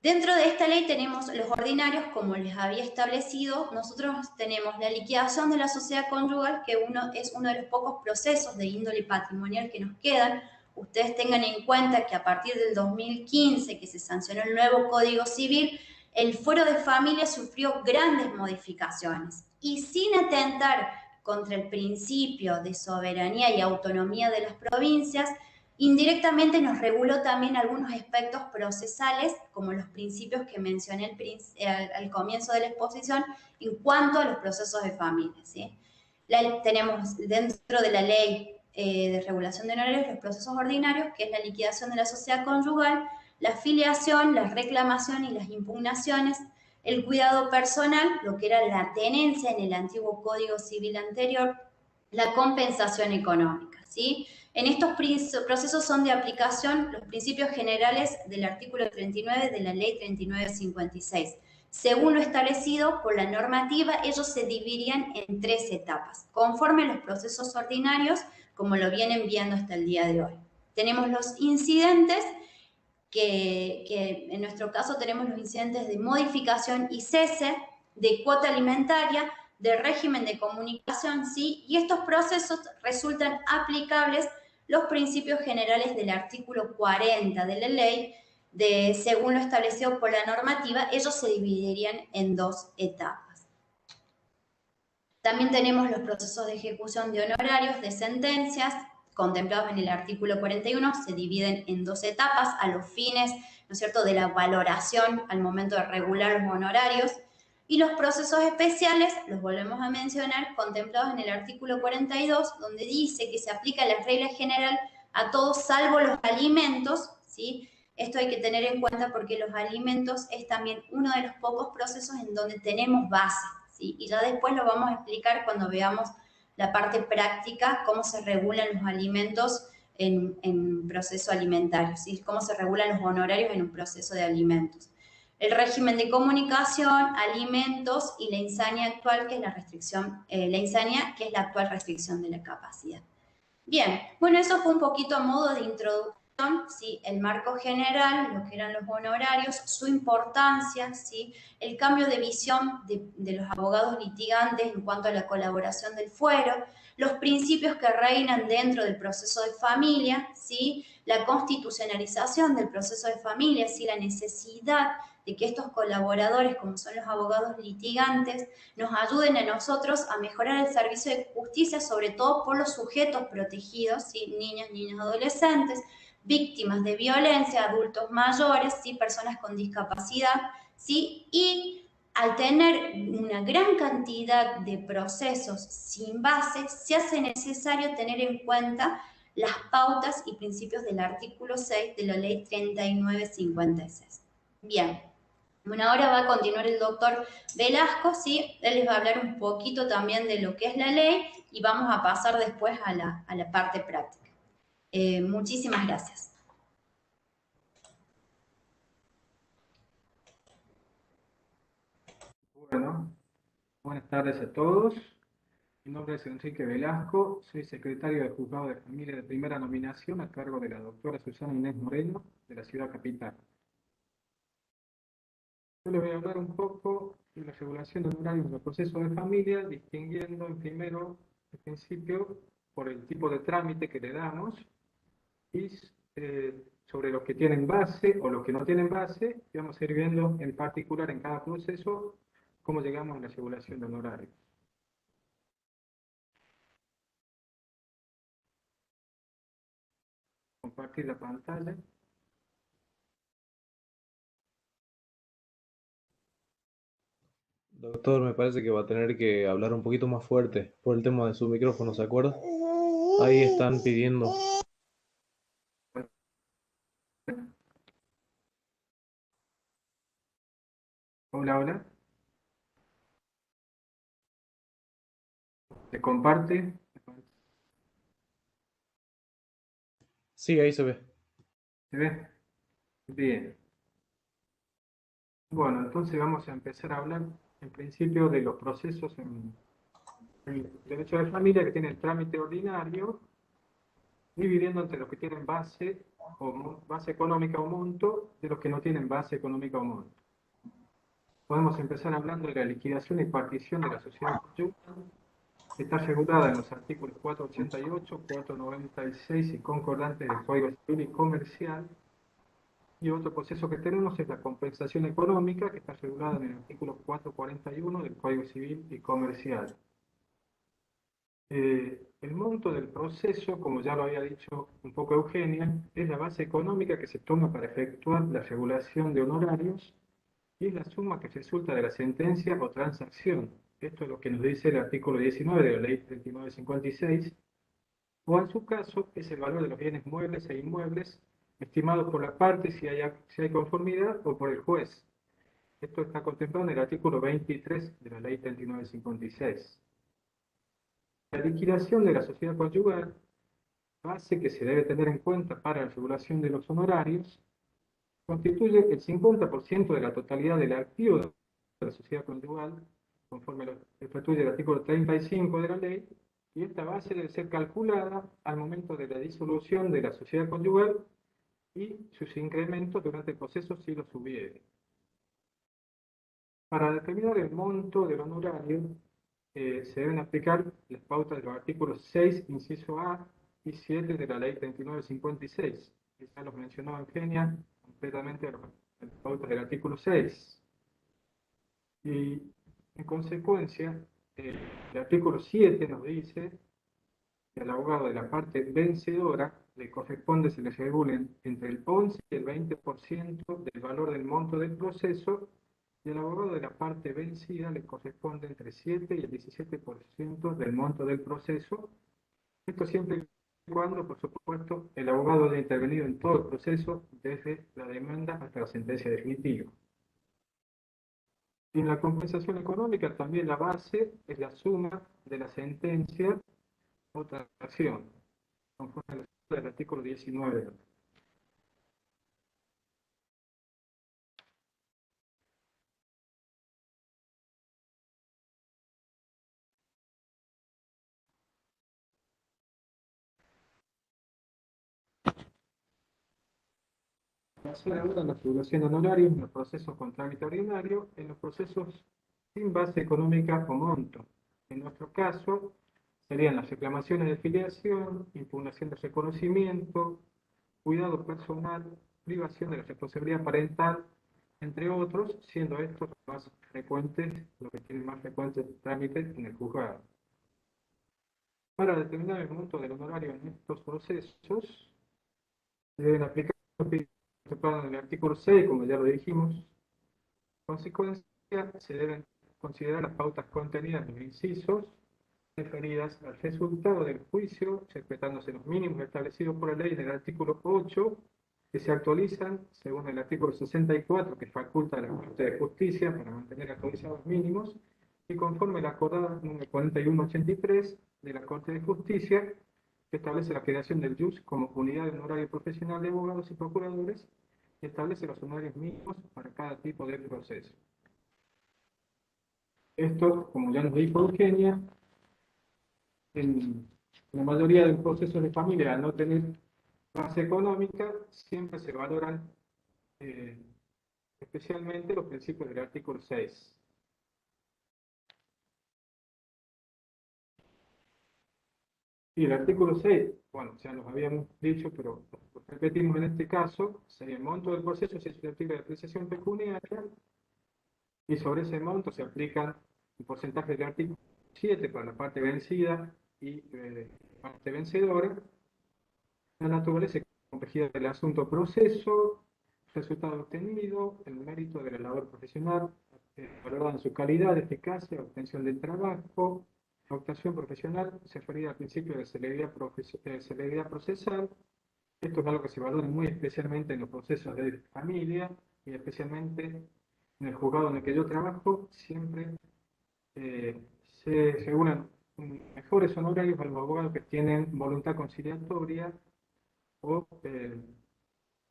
Dentro de esta ley tenemos los ordinarios, como les había establecido. Nosotros tenemos la liquidación de la sociedad conyugal, que es uno de los pocos procesos de índole patrimonial que nos quedan. Ustedes tengan en cuenta que a partir del 2015, que se sancionó el nuevo Código Civil, el fuero de familia sufrió grandes modificaciones. Y sin atentar contra el principio de soberanía y autonomía de las provincias, indirectamente nos reguló también algunos aspectos procesales, como los principios que mencioné al comienzo de la exposición, en cuanto a los procesos de familia, ¿sí? Tenemos dentro de la ley de regulación de honorarios los procesos ordinarios, que es la liquidación de la sociedad conyugal, la filiación, la reclamación y las impugnaciones, el cuidado personal, lo que era la tenencia en el antiguo Código Civil anterior, la compensación económica, ¿sí? En estos procesos son de aplicación los principios generales del artículo 39 de la Ley 3956. Según lo establecido por la normativa, ellos se dividirían en 3 etapas, conforme a los procesos ordinarios, como lo vienen viendo hasta el día de hoy. Tenemos los incidentes, que en nuestro caso tenemos los incidentes de modificación y cese, de cuota alimentaria, de régimen de comunicación, ¿sí? Y estos procesos resultan aplicables los principios generales del artículo 40 de la ley, según lo establecido por la normativa. Ellos se dividirían en 2 etapas. También tenemos los procesos de ejecución de honorarios, de sentencias, contemplados en el artículo 41, se dividen en 2 etapas a los fines, ¿no es cierto?, de la valoración al momento de regular los honorarios. Y los procesos especiales, los volvemos a mencionar, contemplados en el artículo 42, donde dice que se aplica la regla general a todos salvo los alimentos, ¿sí? Esto hay que tener en cuenta porque los alimentos es también uno de los pocos procesos en donde tenemos base, ¿sí? Y ya después lo vamos a explicar cuando veamos la parte práctica, cómo se regulan los alimentos en proceso alimentario, ¿sí? Cómo se regulan los honorarios en un proceso de alimentos. El régimen de comunicación, alimentos y la insania actual, que es la restricción, la insania, que es la actual restricción de la capacidad. Bien, bueno, eso fue un poquito a modo de introducción ¿sí? El marco general, lo que eran los honorarios, su importancia, ¿sí? El cambio de visión de los abogados litigantes en cuanto a la colaboración del fuero, los principios que reinan dentro del proceso de familia, ¿sí? La constitucionalización del proceso de familia, ¿sí? La necesidad de que estos colaboradores, como son los abogados litigantes, nos ayuden a nosotros a mejorar el servicio de justicia, sobre todo por los sujetos protegidos, ¿sí? Niños, niños, adolescentes, víctimas de violencia, adultos mayores, ¿sí? Personas con discapacidad, ¿sí? Y al tener una gran cantidad de procesos sin base, se hace necesario tener en cuenta las pautas y principios del artículo 6 de la ley 3956. Bien, bueno, ahora va a continuar el doctor Velasco, ¿sí? Él les va a hablar un poquito también de lo que es la ley y vamos a pasar después a la parte práctica. Muchísimas gracias. Bueno, buenas tardes a todos. Mi nombre es Enrique Velasco, soy secretario del Juzgado de Familia de Primera Nominación a cargo de la doctora Susana Inés Moreno, de la Ciudad Capital. Yo les voy a hablar un poco de la regulación de horarios del proceso de familia, distinguiendo en principio, por el tipo de trámite que le damos y sobre los que tienen base o los que no tienen base, y vamos a ir viendo en particular en cada proceso cómo llegamos a la regulación de honorarios. Compartir la pantalla. Doctor, me parece que va a tener que hablar un poquito más fuerte por el tema de su micrófono, ¿se acuerda? Ahí están pidiendo. Hola, hola. ¿Se comparte? Sí, ahí se ve. ¿Se ve? Bien. Bueno, entonces vamos a empezar a hablar en principio de los procesos en el derecho de familia que tiene el trámite ordinario, dividiendo entre los que tienen base, base económica o monto, de los que no tienen base económica o monto. Podemos empezar hablando de la liquidación y partición de la sociedad conyugal, que está regulada en los artículos 488, 496 y concordantes del Código Civil y Comercial. Y otro proceso que tenemos es la compensación económica, que está regulada en el artículo 441 del Código Civil y Comercial. El monto del proceso, como ya lo había dicho un poco Eugenia, es la base económica que se toma para efectuar la regulación de honorarios y es la suma que resulta de la sentencia o transacción. Esto es lo que nos dice el artículo 19 de la Ley 3956, o en su caso es el valor de los bienes muebles e inmuebles estimados por la parte si hay conformidad o por el juez. Esto está contemplado en el artículo 23 de la Ley 3956. La liquidación de la sociedad conyugal, base que se debe tener en cuenta para la regulación de los honorarios, constituye el 50% de la totalidad del activo de la sociedad conyugal, conforme lo estatuye el artículo 35 de la ley, y esta base debe ser calculada al momento de la disolución de la sociedad conyugal y sus incrementos durante el proceso si los hubiere. Para determinar el monto del honorario, se deben aplicar las pautas de los artículos 6, inciso A y 7 de la ley 3956. Ya los mencionó Eugenia completamente las pautas del artículo 6. Y en consecuencia, el artículo 7 nos dice que al abogado de la parte vencedora le corresponde se le regulen entre el 11 y el 20% del valor del monto del proceso, y al abogado de la parte vencida le corresponde entre 7 y el 17% del monto del proceso. Esto siempre y cuando, por supuesto, el abogado haya intervenido en todo el proceso, desde la demanda hasta la sentencia definitiva. Y en la compensación económica también la base es la suma de la sentencia o transacción, conforme al artículo 19. avanzar ahora en la regulación de honorarios en los procesos con trámite ordinario, en los procesos sin base económica o monto. En nuestro caso, serían las reclamaciones de filiación, impugnación de reconocimiento, cuidado personal, privación de la responsabilidad parental, entre otros, siendo estos los más frecuentes, los que tienen más frecuentes trámites en el juzgado. Para determinar el monto del honorario en estos procesos, se deben aplicar los principios en el artículo 6, como ya lo dijimos. En consecuencia, se deben considerar las pautas contenidas en los incisos referidas al resultado del juicio, respetándose los mínimos establecidos por la ley en el artículo 8, que se actualizan según el artículo 64, que faculta a la Corte de Justicia para mantener actualizados mínimos, y conforme la acordada número 4183 de la Corte de Justicia, que establece la creación del JUS como unidad de honorario profesional de abogados y procuradores, y establece los honorarios mínimos para cada tipo de proceso. Esto, como ya nos dijo Eugenia, en la mayoría de los procesos de familia, al no tener base económica, siempre se valoran especialmente los principios del artículo 6. Y el artículo 6, bueno, ya los habíamos dicho, pero lo repetimos en este caso, sería el monto del proceso es susceptible de apreciación pecuniaria, y sobre ese monto se aplican el porcentaje del artículo 7 para la parte vencida y parte vencedora, la naturaleza y complejidad del asunto proceso, resultado obtenido, el mérito de la labor profesional, valorado en su calidad, eficacia, obtención del trabajo, la actuación profesional, se refiere al principio de celeridad procesal. Esto es algo que se valora muy especialmente en los procesos de familia y especialmente en el juzgado en el que yo trabajo, siempre se regulan mejores honorarios a los abogados que tienen voluntad conciliatoria o que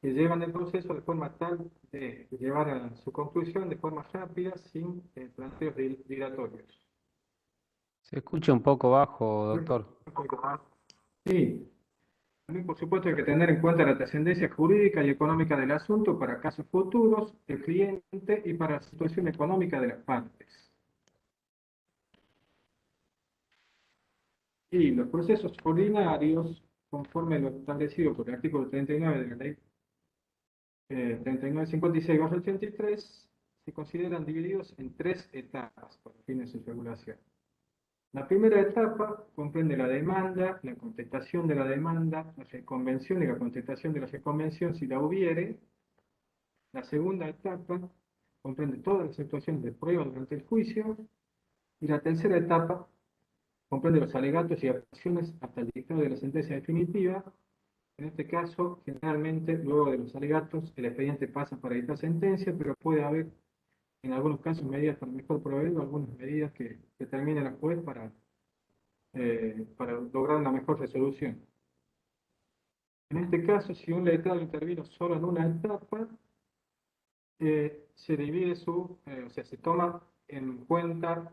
llevan el proceso de forma tal de llevar a su conclusión de forma rápida sin planteos dilatorios. Se escucha un poco bajo, doctor. Sí, también por supuesto hay que tener en cuenta la trascendencia jurídica y económica del asunto para casos futuros, el cliente y para la situación económica de las partes. Y los procesos ordinarios, conforme lo establecido por el artículo 39 de la ley 3956/83, se consideran divididos en 3 etapas por fines de su regulación. La primera etapa comprende la demanda, la contestación de la demanda, la reconvención y la contestación de la reconvención si la hubiere. La segunda etapa comprende todas las situaciones de prueba durante el juicio. Y la tercera etapa comprende los alegatos y apelaciones hasta el dictado de la sentencia definitiva. En este caso, generalmente, luego de los alegatos, el expediente pasa para dictar sentencia, pero puede haber, en algunos casos, medidas para mejor proveer o algunas medidas que determine la juez para lograr una mejor resolución. En este caso, si un letrado intervino solo en una etapa, se divide o sea, se toma en cuenta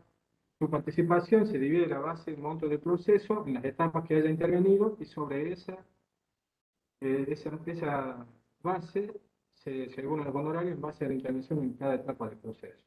su participación, se divide la base del monto del proceso en las etapas que haya intervenido y sobre esa base se regulan los honorarios en base a la intervención en cada etapa del proceso.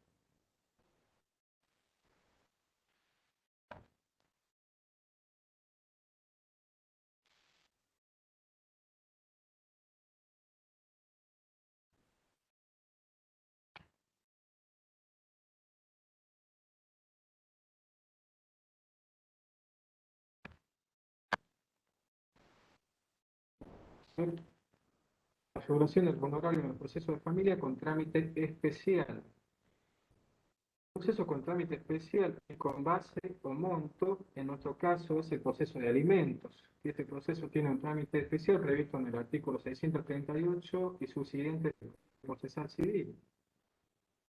La regulación del honorario en el proceso de familia con trámite especial. El proceso con trámite especial y con base o monto, en nuestro caso, es el proceso de alimentos. Este proceso tiene un trámite especial previsto en el artículo 638 y subsiguientes del procesal civil.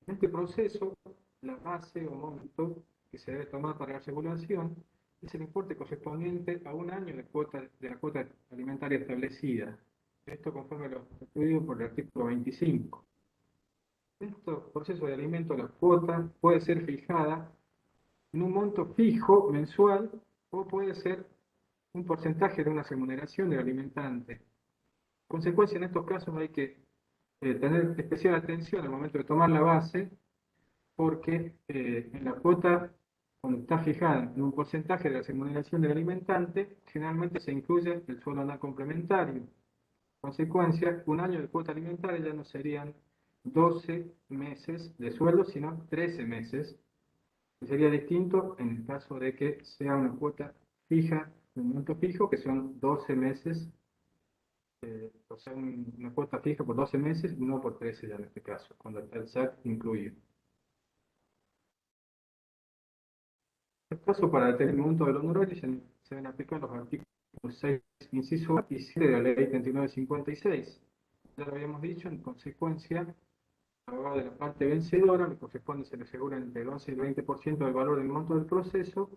En este proceso, la base o monto que se debe tomar para la regulación es el importe correspondiente a un año de la cuota alimentaria establecida. Esto conforme lo estudiado por el artículo 25. En este proceso de alimento, la cuota puede ser fijada en un monto fijo mensual o puede ser un porcentaje de una remuneración del alimentante. En consecuencia, en estos casos hay que tener especial atención al momento de tomar la base, porque en la cuota, cuando está fijada en un porcentaje de la remuneración del alimentante, generalmente se incluye el sueldo anual complementario. Consecuencia, un año de cuota alimentaria ya no serían 12 meses de sueldo, sino 13 meses. Que sería distinto en el caso de que sea una cuota fija, un monto fijo, que son 12 meses, o sea, una cuota fija por 12 meses, no por 13 ya en este caso, cuando está el SAT incluido. En este caso, para determinar el monto del honorario, se deben aplicar los artículos 6, inciso A y 7 de la ley 3956. Ya lo habíamos dicho, en consecuencia, al abogado de la parte vencedora le corresponde, se le asegura entre el 11 y el 20% del valor del monto del proceso.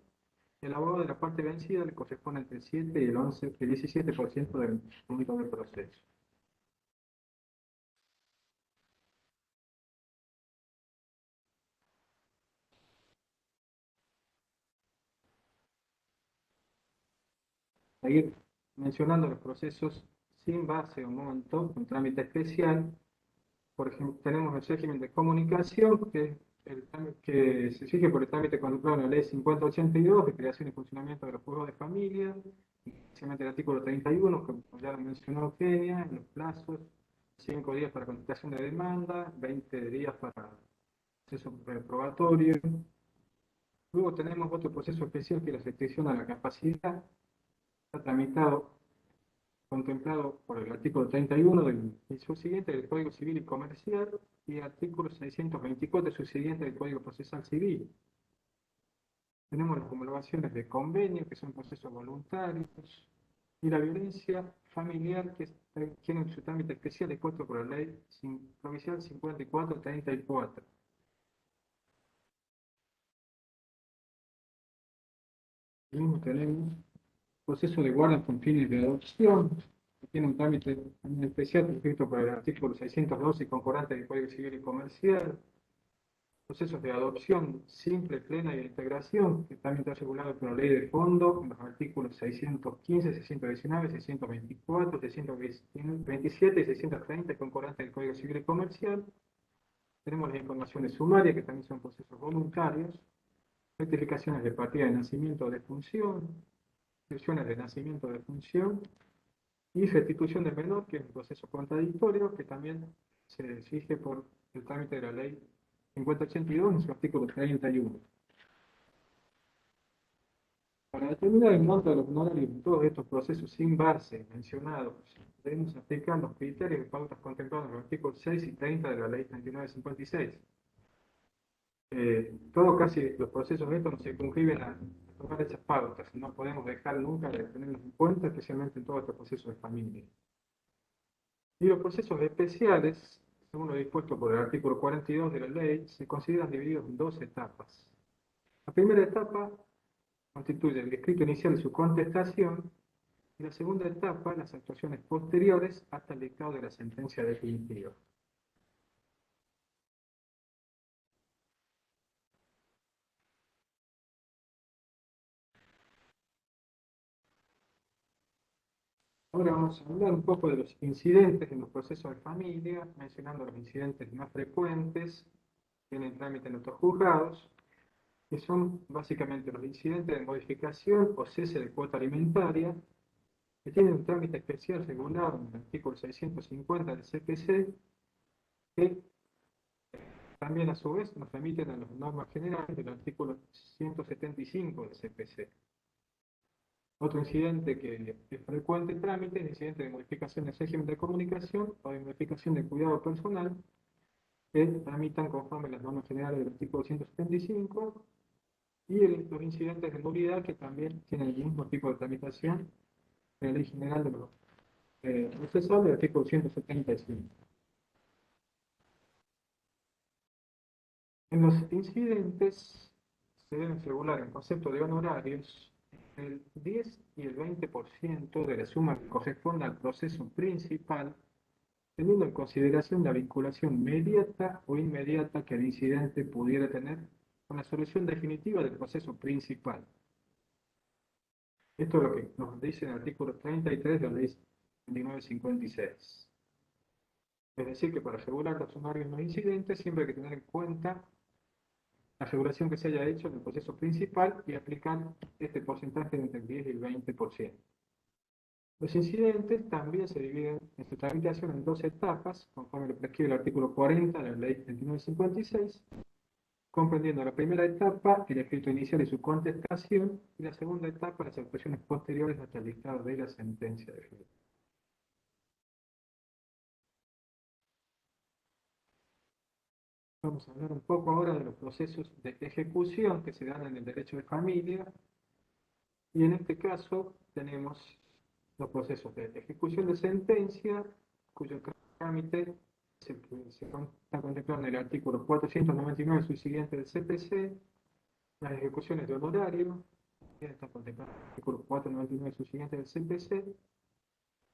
El abogado de la parte vencida le corresponde entre el 7 y el 11, el 17% del monto del proceso. Seguir mencionando los procesos sin base o monto, con trámite especial. Por ejemplo, tenemos el régimen de comunicación, que se sigue por el trámite contemplado en la ley 5082 de creación y funcionamiento de los juzgados de familia, especialmente el artículo 31, como ya lo mencionó Eugenia, en los plazos, 5 días para contestación de demanda, 20 días para proceso probatorio. Luego tenemos otro proceso especial que es la restricción a la capacidad, está tramitado, contemplado por el artículo 31 del subsiguiente del Código Civil y Comercial y el artículo 624 subsiguiente del Código Procesal Civil. Tenemos las homologaciones de convenio, que son procesos voluntarios, y la violencia familiar, que tiene su trámite especial expuesto por la ley provincial 5434. Mismo tenemos proceso de guarda con fines de adopción, que tiene un trámite especial prescrito por el artículo 612 y concordante del Código Civil y Comercial. Procesos de adopción simple, plena y de integración, que también está regulado por la ley de fondo, en los artículos 615, 619, 624, 627 y 630, concordante del Código Civil y Comercial. Tenemos las informaciones sumarias, que también son procesos voluntarios, rectificaciones de partida de nacimiento o de función, excepciones de nacimiento o de función, y restitución del menor, que es un proceso contradictorio, que también se exige por el trámite de la ley 5082 en su artículo 31. Para determinar el monto de los honorarios en todos estos procesos sin base mencionados, debemos aplicar los criterios y pautas contemplados en los artículos 6 y 30 de la ley 3956. Todo casi los procesos de estos nos circunscriben a tomar esas pautas, no podemos dejar nunca de tenerlos en cuenta, especialmente en todos estos procesos de familia. Y los procesos especiales, según lo dispuesto por el artículo 42 de la ley, se consideran divididos en dos etapas. La primera etapa constituye el escrito inicial de su contestación, y la segunda etapa, las actuaciones posteriores hasta el dictado de la sentencia definitiva. Ahora vamos a hablar un poco de los incidentes en los procesos de familia, mencionando los incidentes más frecuentes que tienen trámite en nuestros juzgados, que son básicamente los incidentes de modificación o cese de cuota alimentaria, que tienen un trámite especial regulado en el artículo 650 del CPC, que también a su vez nos remiten a las normas generales del artículo 175 del CPC. Otro incidente que es frecuente en trámite es el incidente de modificación del régimen de comunicación o de modificación de cuidado personal, que tramitan conforme a las normas generales del artículo 175, y los incidentes de nulidad, que también tienen el mismo tipo de tramitación de la ley general de los procesal del artículo 175. En los incidentes se deben regular el concepto de honorarios el 10 y el 20% de la suma que corresponde al proceso principal, teniendo en consideración la vinculación mediata o inmediata que el incidente pudiera tener con la solución definitiva del proceso principal. Esto es lo que nos dice en el artículo 33 de la ley 2956. Es decir, que para asegurar los honorarios no incidentes, siempre hay que tener en cuenta la aseguración que se haya hecho en el proceso principal y aplicar este porcentaje entre el 10 y el 20%. Los incidentes también se dividen en su tramitación en dos etapas, conforme lo prescribe el artículo 40 de la Ley 2956, comprendiendo la primera etapa, el escrito inicial y su contestación, y la segunda etapa, las actuaciones posteriores hasta el dictado de la sentencia definitiva. Vamos a hablar un poco ahora de los procesos de ejecución que se dan en el derecho de familia, y en este caso tenemos los procesos de ejecución de sentencia, cuyo trámite está contemplado en el artículo 499 subsiguiente del CPC, las ejecuciones de honorario, que está contemplado en el artículo 499 subsiguiente del CPC,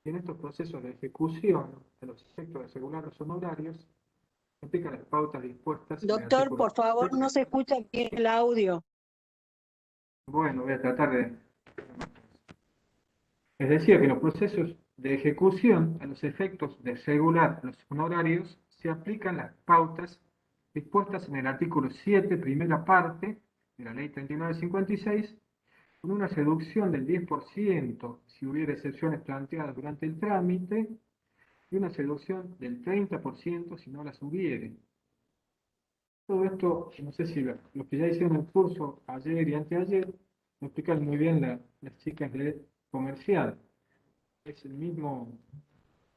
y en estos procesos de ejecución de los efectos de asegurar los honorarios, se aplican las pautas dispuestas en el Doctor, artículo... por favor, no se escucha bien el audio. Bueno, voy a tratar de... Es decir, que en los procesos de ejecución, a los efectos de asegurar los honorarios, se aplican las pautas dispuestas en el artículo 7, primera parte de la Ley 3956, con una seducción del 10% si hubiera excepciones planteadas durante el trámite, y una seducción del 30% si no las hubiere. Todo esto, no sé si los que ya hicieron el curso ayer y anteayer, lo explican muy bien las chicas de comercial. Es el misma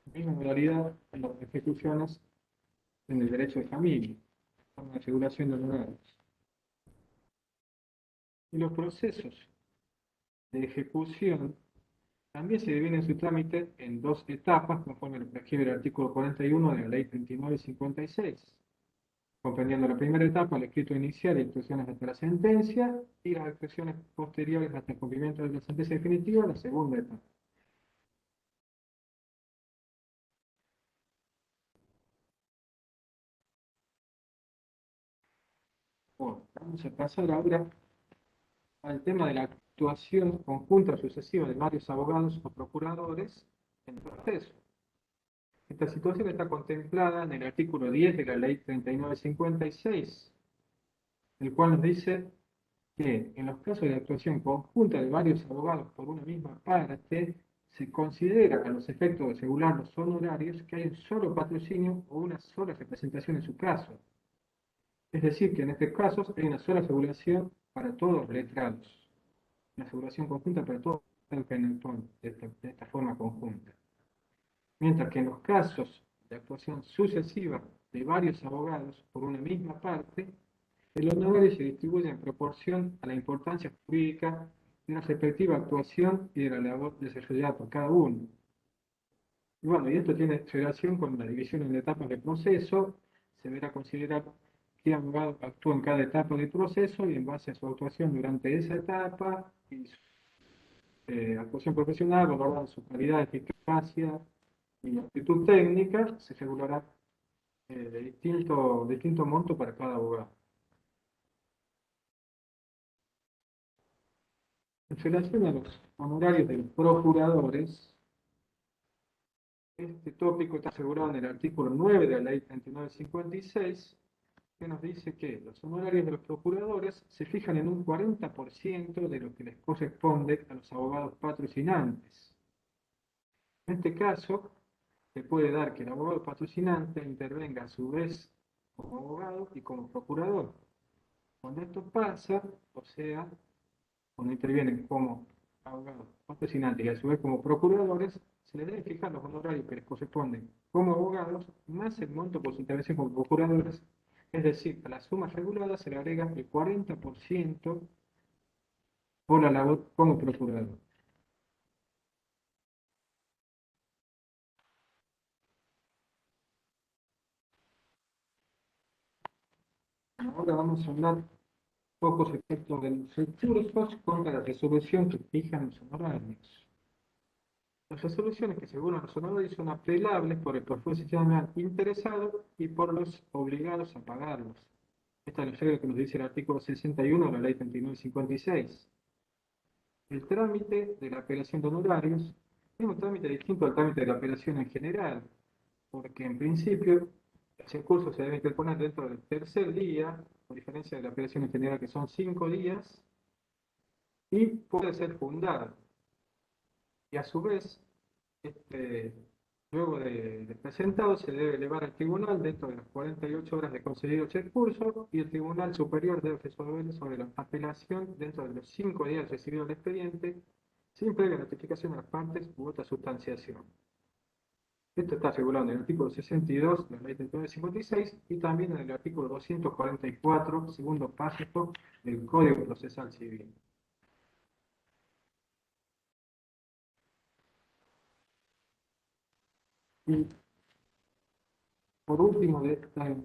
modalidad en las ejecuciones en el derecho de familia, con la aseguración de honorarios. Y los procesos de ejecución también se dividen su trámite en dos etapas, conforme lo prescribe el artículo 41 de la Ley 3956, comprendiendo la primera etapa, el escrito inicial y actuaciones hasta la sentencia, y las actuaciones posteriores hasta el cumplimiento de la sentencia definitiva, la segunda etapa. Bueno, vamos a pasar ahora al tema de la actuación conjunta o sucesiva de varios abogados o procuradores en el proceso. Esta situación está contemplada en el artículo 10 de la Ley 3956, el cual nos dice que en los casos de actuación conjunta de varios abogados por una misma parte, se considera a los efectos de asegurar los honorarios que hay un solo patrocinio o una sola representación en su caso. Es decir, que en este caso hay una sola aseguración para todos los letrados. Una aseguración conjunta para todos los que actúan de esta forma conjunta. Mientras que en los casos de actuación sucesiva de varios abogados por una misma parte, el honorario se distribuye en proporción a la importancia jurídica de la respectiva actuación y de la labor desarrollada por cada uno. Y bueno, y esto tiene relación con la división en etapas del proceso. Se deberá considerar qué abogado actúa en cada etapa del proceso y en base a su actuación durante esa etapa y su actuación profesional, valorada su calidad, eficacia y aptitud técnica, se regulará de distinto monto para cada abogado. En relación a los honorarios de los procuradores, este tópico está asegurado en el artículo 9 de la Ley 3956, que nos dice que los honorarios de los procuradores se fijan en un 40% de lo que les corresponde a los abogados patrocinantes. En este caso, se puede dar que el abogado patrocinante intervenga a su vez como abogado y como procurador. Cuando esto pasa, o sea, cuando intervienen como abogados patrocinantes y a su vez como procuradores, se les debe fijar los honorarios que les corresponden como abogados, más el monto por su intervención como procuradores, es decir, a la suma regulada se le agrega el 40% por la labor como procurador. Ahora vamos a hablar pocos efectos de los recursos contra la resolución que fijan los honorarios. Las resoluciones que aseguran los honorarios son apelables por el profesional interesado y por los obligados a pagarlos. Esta es lo que nos dice el artículo 61 de la Ley 3956. El trámite de la apelación de honorarios es un trámite distinto al trámite de la apelación en general. porque en principio ese curso se debe interponer dentro del tercer día, a diferencia de la operación en general que son 5 días, y puede ser fundado. Y a su vez, este, luego de presentado, se debe elevar al tribunal dentro de las 48 horas de concedido el curso, y el Tribunal Superior debe resolver sobre la apelación dentro de los 5 días recibido el expediente, sin previa notificación a las partes u otra sustanciación. Esto está regulado en el artículo 62 de la Ley 3956 y también en el artículo 244, segundo párrafo del Código Procesal Civil. Y por último, de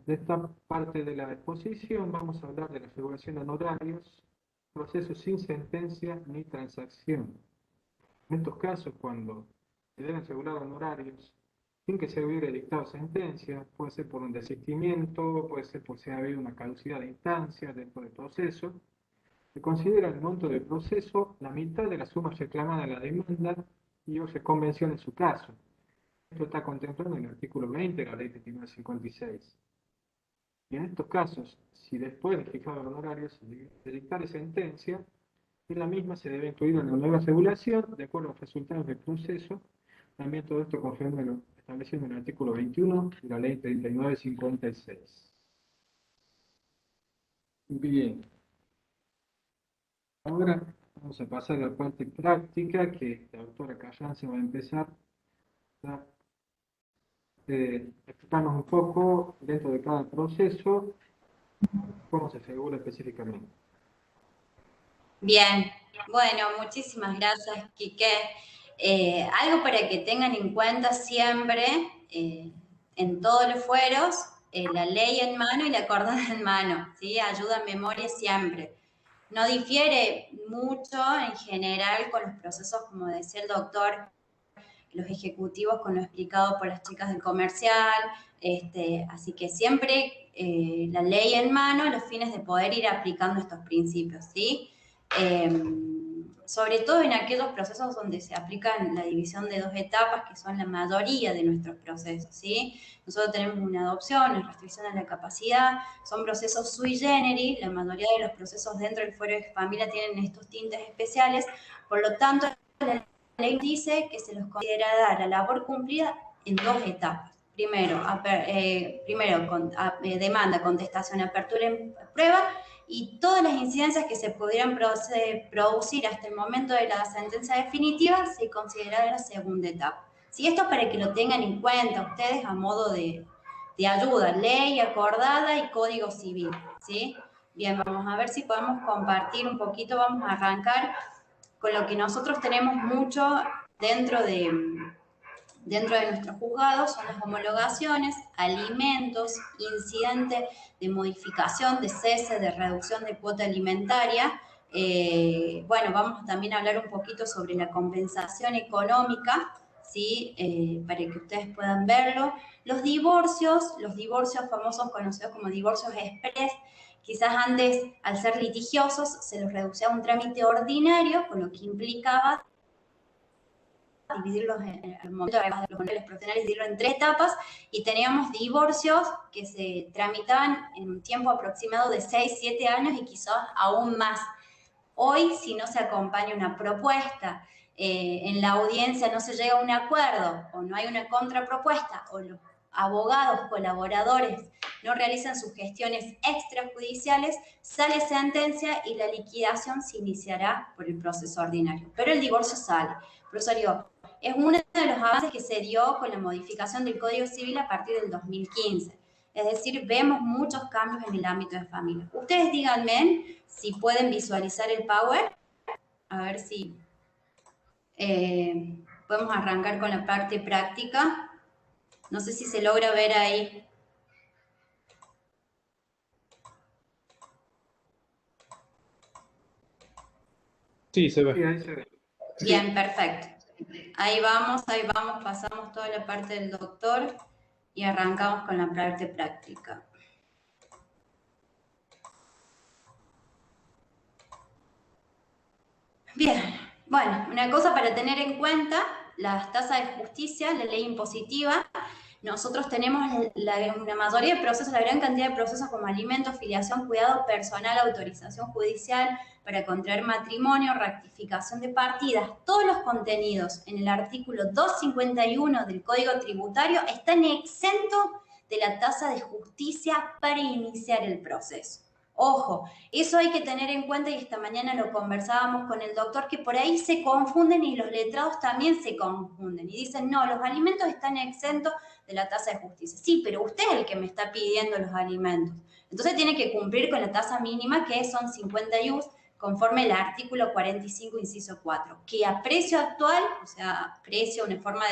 esta parte de la exposición, vamos a hablar de la regulación de honorarios, procesos sin sentencia ni transacción. En estos casos, cuando se deben regular honorarios sin que se hubiera dictado sentencia, puede ser por un desistimiento, puede ser porque ha habido una caducidad de instancia dentro del proceso, se considera el monto del proceso la mitad de la suma reclamada en la demanda y o se convención en su caso. Esto está contemplado en el artículo 20 de la Ley 3956. Y en estos casos, si después de fijar el honorario se dictare sentencia, en la misma se debe incluir una nueva regulación de acuerdo a los resultados del proceso. También todo esto conforme lo establecido en el artículo 21 de la Ley 3956. Bien. Ahora vamos a pasar a la parte práctica que la doctora Carranza va a empezar a explicarnos un poco dentro de cada proceso cómo se regula específicamente. Bien, bueno, muchísimas gracias, Quique. Algo para que tengan en cuenta siempre, en todos los fueros, la ley en mano y la acordada en mano, ¿sí? Ayuda a memoria siempre. No difiere mucho en general con los procesos, como decía el doctor, los ejecutivos con lo explicado por las chicas del comercial, así que siempre la ley en mano, los fines de poder ir aplicando estos principios, ¿sí? Sobre todo en aquellos procesos donde se aplica la división de 2 etapas, que son la mayoría de nuestros procesos, ¿sí? Nosotros tenemos una adopción, una restricción a la capacidad, son procesos sui generis, la mayoría de los procesos dentro del fuero de familia tienen estos tintes especiales, por lo tanto, la ley dice que se los considerará la labor cumplida en 2 etapas. Primero, demanda, contestación, apertura en prueba, y todas las incidencias que se pudieran producir hasta el momento de la sentencia definitiva se considerará la segunda etapa. ¿Sí? Esto es para que lo tengan en cuenta ustedes a modo de ayuda, ley acordada y código civil, ¿sí? Bien, vamos a ver si podemos compartir un poquito, vamos a arrancar con lo que nosotros tenemos mucho dentro de nuestros juzgados, son las homologaciones, alimentos, incidentes de modificación, de cese, de reducción de cuota alimentaria. Bueno, vamos también a hablar un poquito sobre la compensación económica, ¿sí? Para que ustedes puedan verlo. Los divorcios famosos conocidos como divorcios express, quizás antes, al ser litigiosos, se los reducía a un trámite ordinario, con lo que implicaba dividirlos al momento de los honorarios profesionales, dividirlo en 3 etapas, y teníamos divorcios que se tramitaban en un tiempo aproximado de 6, 7 años y quizás aún más. Hoy, si no se acompaña una propuesta, en la audiencia no se llega a un acuerdo, o no hay una contrapropuesta, o los abogados colaboradores no realizan sus gestiones extrajudiciales, sale sentencia y la liquidación se iniciará por el proceso ordinario. Pero el divorcio sale. Por eso digo, es uno de los avances que se dio con la modificación del Código Civil a partir del 2015. Es decir, vemos muchos cambios en el ámbito de familia. Ustedes díganme si pueden visualizar el Power. A ver si podemos arrancar con la parte práctica. No sé si se logra ver ahí. Sí, se Sí, ve. ahí se ve. Bien, perfecto. Ahí vamos, pasamos toda la parte del doctor y arrancamos con la parte práctica. Bien, bueno, una cosa para tener en cuenta, las tasas de justicia, la ley impositiva, nosotros tenemos una mayoría de procesos, la gran cantidad de procesos como alimentos, filiación, cuidado personal, autorización judicial para contraer matrimonio, rectificación de partidas. Todos los contenidos en el artículo 251 del Código Tributario están exentos de la tasa de justicia para iniciar el proceso. Ojo, eso hay que tener en cuenta, y esta mañana lo conversábamos con el doctor, que por ahí se confunden y los letrados también se confunden y dicen, no, los alimentos están exentos de la tasa de justicia. Sí, pero usted es el que me está pidiendo los alimentos. Entonces tiene que cumplir con la tasa mínima, que son 50 IUs, conforme el artículo 45, inciso 4, que a precio actual, o sea, precio, una forma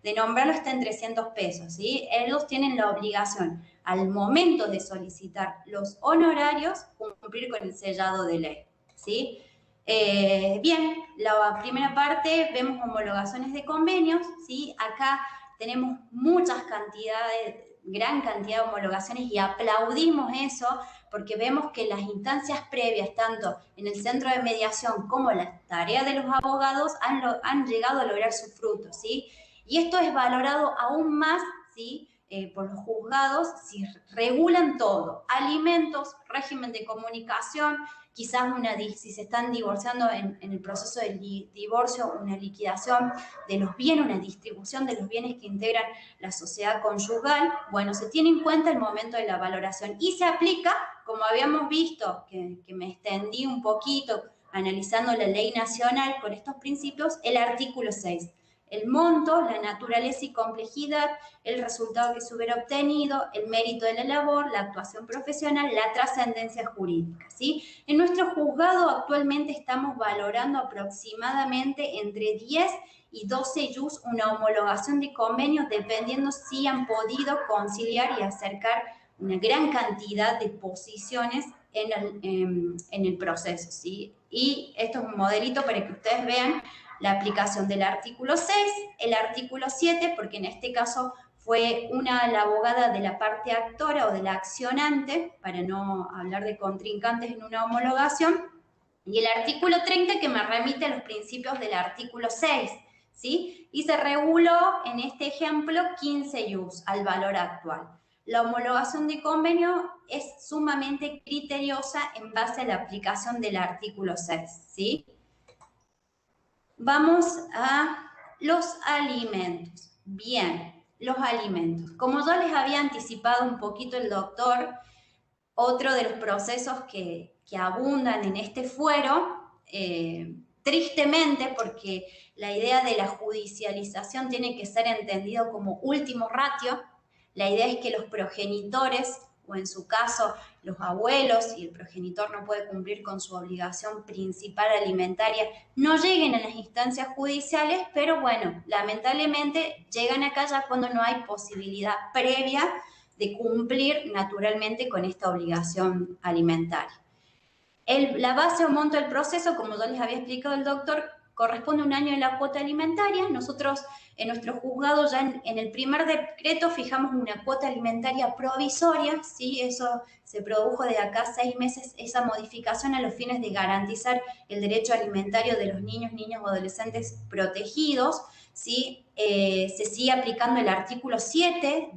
de nombrarlo, está en 300 pesos, ¿sí? Ellos tienen la obligación, al momento de solicitar los honorarios, cumplir con el sellado de ley, ¿sí? Bien, la primera parte, vemos homologaciones de convenios, ¿sí? Acá tenemos muchas cantidades, gran cantidad de homologaciones y aplaudimos eso porque vemos que las instancias previas, tanto en el centro de mediación como las tareas de los abogados, han llegado a lograr sus frutos, ¿sí? Y esto es valorado aún más, ¿sí? Por los juzgados, si regulan todo, alimentos, régimen de comunicación, quizás si se están divorciando en el proceso del divorcio, una liquidación de los bienes, una distribución de los bienes que integran la sociedad conyugal, bueno, se tiene en cuenta el momento de la valoración y se aplica, como habíamos visto, que me extendí un poquito analizando la ley nacional con estos principios, el artículo 6. El monto, la naturaleza y complejidad, el resultado que se hubiera obtenido, el mérito de la labor, la actuación profesional, la trascendencia jurídica, ¿sí? En nuestro juzgado actualmente estamos valorando aproximadamente entre 10 y 12 IUs una homologación de convenios, dependiendo si han podido conciliar y acercar una gran cantidad de posiciones en el proceso, ¿sí? Y esto es un modelito para que ustedes vean la aplicación del artículo 6, el artículo 7, porque en este caso fue la abogada de la parte actora o de la accionante, para no hablar de contrincantes en una homologación, y el artículo 30 que me remite a los principios del artículo 6, ¿sí? Y se reguló en este ejemplo 15 IUs al valor actual. La homologación de convenio es sumamente criteriosa en base a la aplicación del artículo 6, ¿sí? Vamos a los alimentos. Bien, los alimentos. Como yo les había anticipado un poquito el doctor, otro de los procesos que abundan en este fuero, tristemente, porque la idea de la judicialización tiene que ser entendido como último ratio, la idea es que los progenitores, o en su caso los abuelos, y el progenitor no puede cumplir con su obligación principal alimentaria, no lleguen a las instancias judiciales, pero bueno, lamentablemente llegan acá ya cuando no hay posibilidad previa de cumplir naturalmente con esta obligación alimentaria. La base o monto del proceso, como ya les había explicado el doctor, corresponde a un año de la cuota alimentaria. Nosotros en nuestro juzgado ya en el primer decreto fijamos una cuota alimentaria provisoria, ¿sí? Eso se produjo de acá a 6 meses, esa modificación a los fines de garantizar el derecho alimentario de los niños o adolescentes protegidos, ¿sí? Se sigue aplicando el artículo 7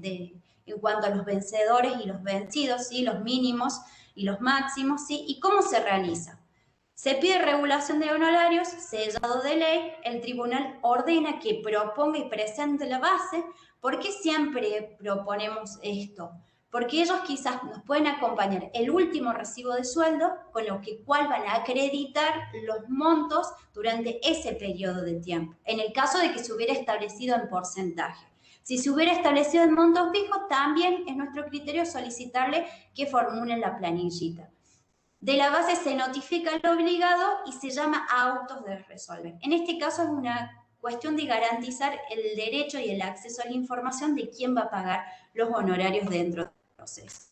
en cuanto a los vencedores y los vencidos, ¿sí? Los mínimos y los máximos, ¿sí? ¿Y cómo se realiza? Se pide regulación de honorarios, sellado de ley, el tribunal ordena que proponga y presente la base. ¿Por qué siempre proponemos esto? Porque ellos quizás nos pueden acompañar el último recibo de sueldo, con lo cual van a acreditar los montos durante ese periodo de tiempo, en el caso de que se hubiera establecido en porcentaje. Si se hubiera establecido en montos fijos, también es nuestro criterio solicitarle que formulen la planillita. De la base se notifica al obligado y se llama autos de resolver. En este caso es una cuestión de garantizar el derecho y el acceso a la información de quién va a pagar los honorarios dentro del proceso.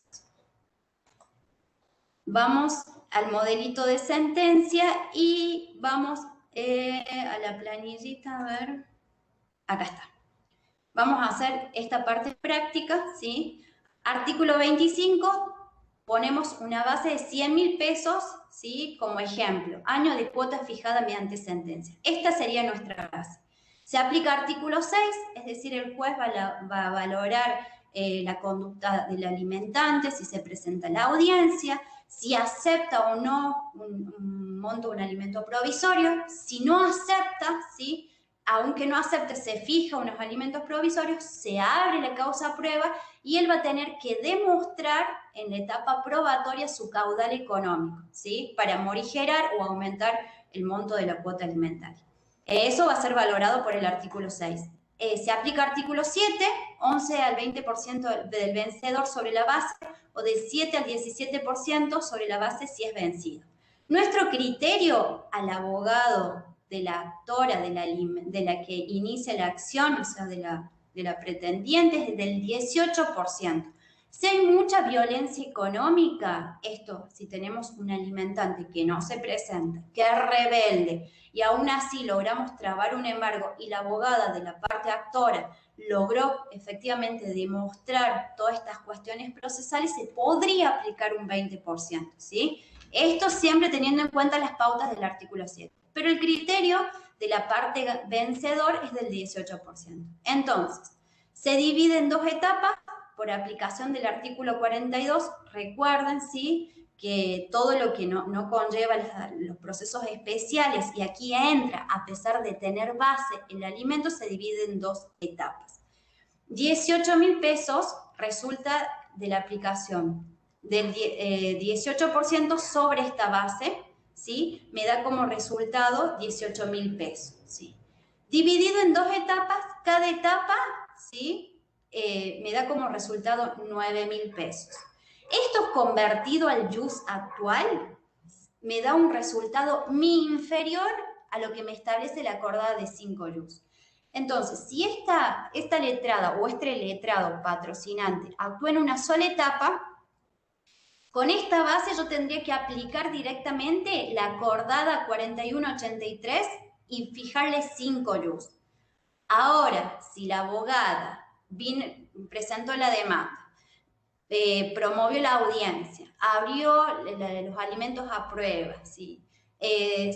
Vamos al modelito de sentencia y vamos a la planillita, a ver, acá está. Vamos a hacer esta parte práctica, ¿sí? Artículo 25, ponemos una base de 100.000 pesos, ¿sí? Como ejemplo, año de cuota fijada mediante sentencia. Esta sería nuestra base. Se aplica artículo 6, es decir, el juez va a valorar la conducta del alimentante, si se presenta en la audiencia, si acepta o no un monto de un alimento provisorio. Si no acepta, ¿sí? Aunque no acepte, se fija unos alimentos provisorios, se abre la causa prueba y él va a tener que demostrar en la etapa probatoria su caudal económico, ¿sí? Para morigerar o aumentar el monto de la cuota alimentaria. Eso va a ser valorado por el artículo 6. Se aplica artículo 7, 11 al 20% del vencedor sobre la base o del 7 al 17% sobre la base si es vencido. Nuestro criterio al abogado de la actora, de la que inicia la acción, o sea, de la pretendiente, es del 18%. Si hay mucha violencia económica, esto, si tenemos un alimentante que no se presenta, que es rebelde, y aún así logramos trabar un embargo y la abogada de la parte actora logró efectivamente demostrar todas estas cuestiones procesales, se podría aplicar un 20%, ¿sí? Esto siempre teniendo en cuenta las pautas del artículo 7. Pero el criterio de la parte vencedor es del 18%. Entonces, se divide en dos etapas por aplicación del artículo 42. Recuerden, ¿sí?, que todo lo que no conlleva los procesos especiales, y aquí entra, a pesar de tener base, el alimento se divide en dos etapas. 18.000 pesos resulta de la aplicación del 18% sobre esta base, ¿sí? Me da como resultado 18.000 pesos, ¿sí? Dividido en dos etapas, cada etapa, ¿sí?, me da como resultado 9.000 pesos. Esto convertido al JUS actual me da un resultado inferior a lo que me establece la acordada de 5 JUS. Entonces, si esta letrada o este letrado patrocinante actúa en una sola etapa, con esta base yo tendría que aplicar directamente la acordada 4183 y fijarle 5 JUS. Ahora, si la abogada presentó la demanda, promovió la audiencia, abrió los alimentos a prueba, ¿sí?,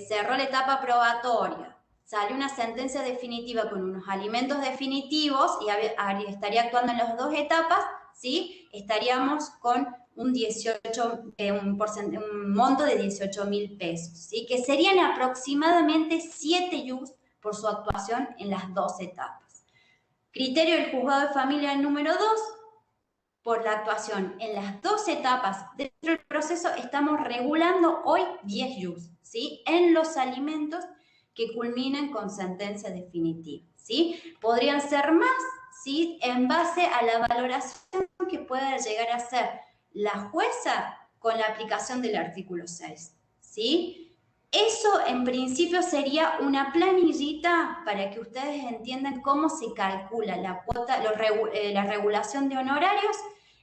cerró la etapa probatoria, salió una sentencia definitiva con unos alimentos definitivos y estaría actuando en las dos etapas, ¿sí?, estaríamos con un monto de 18.000 pesos, ¿sí?, que serían aproximadamente 7 JUS por su actuación en las dos etapas. Criterio del juzgado de familia número 2, por la actuación en las dos etapas dentro del proceso, estamos regulando hoy 10 JUS, ¿sí?, en los alimentos que culminen con sentencia definitiva, ¿sí? Podrían ser más, ¿sí?, en base a la valoración que pueda llegar a hacer la jueza con la aplicación del artículo 6, ¿sí? Eso en principio sería una planillita para que ustedes entiendan cómo se calcula la cuota, la regulación de honorarios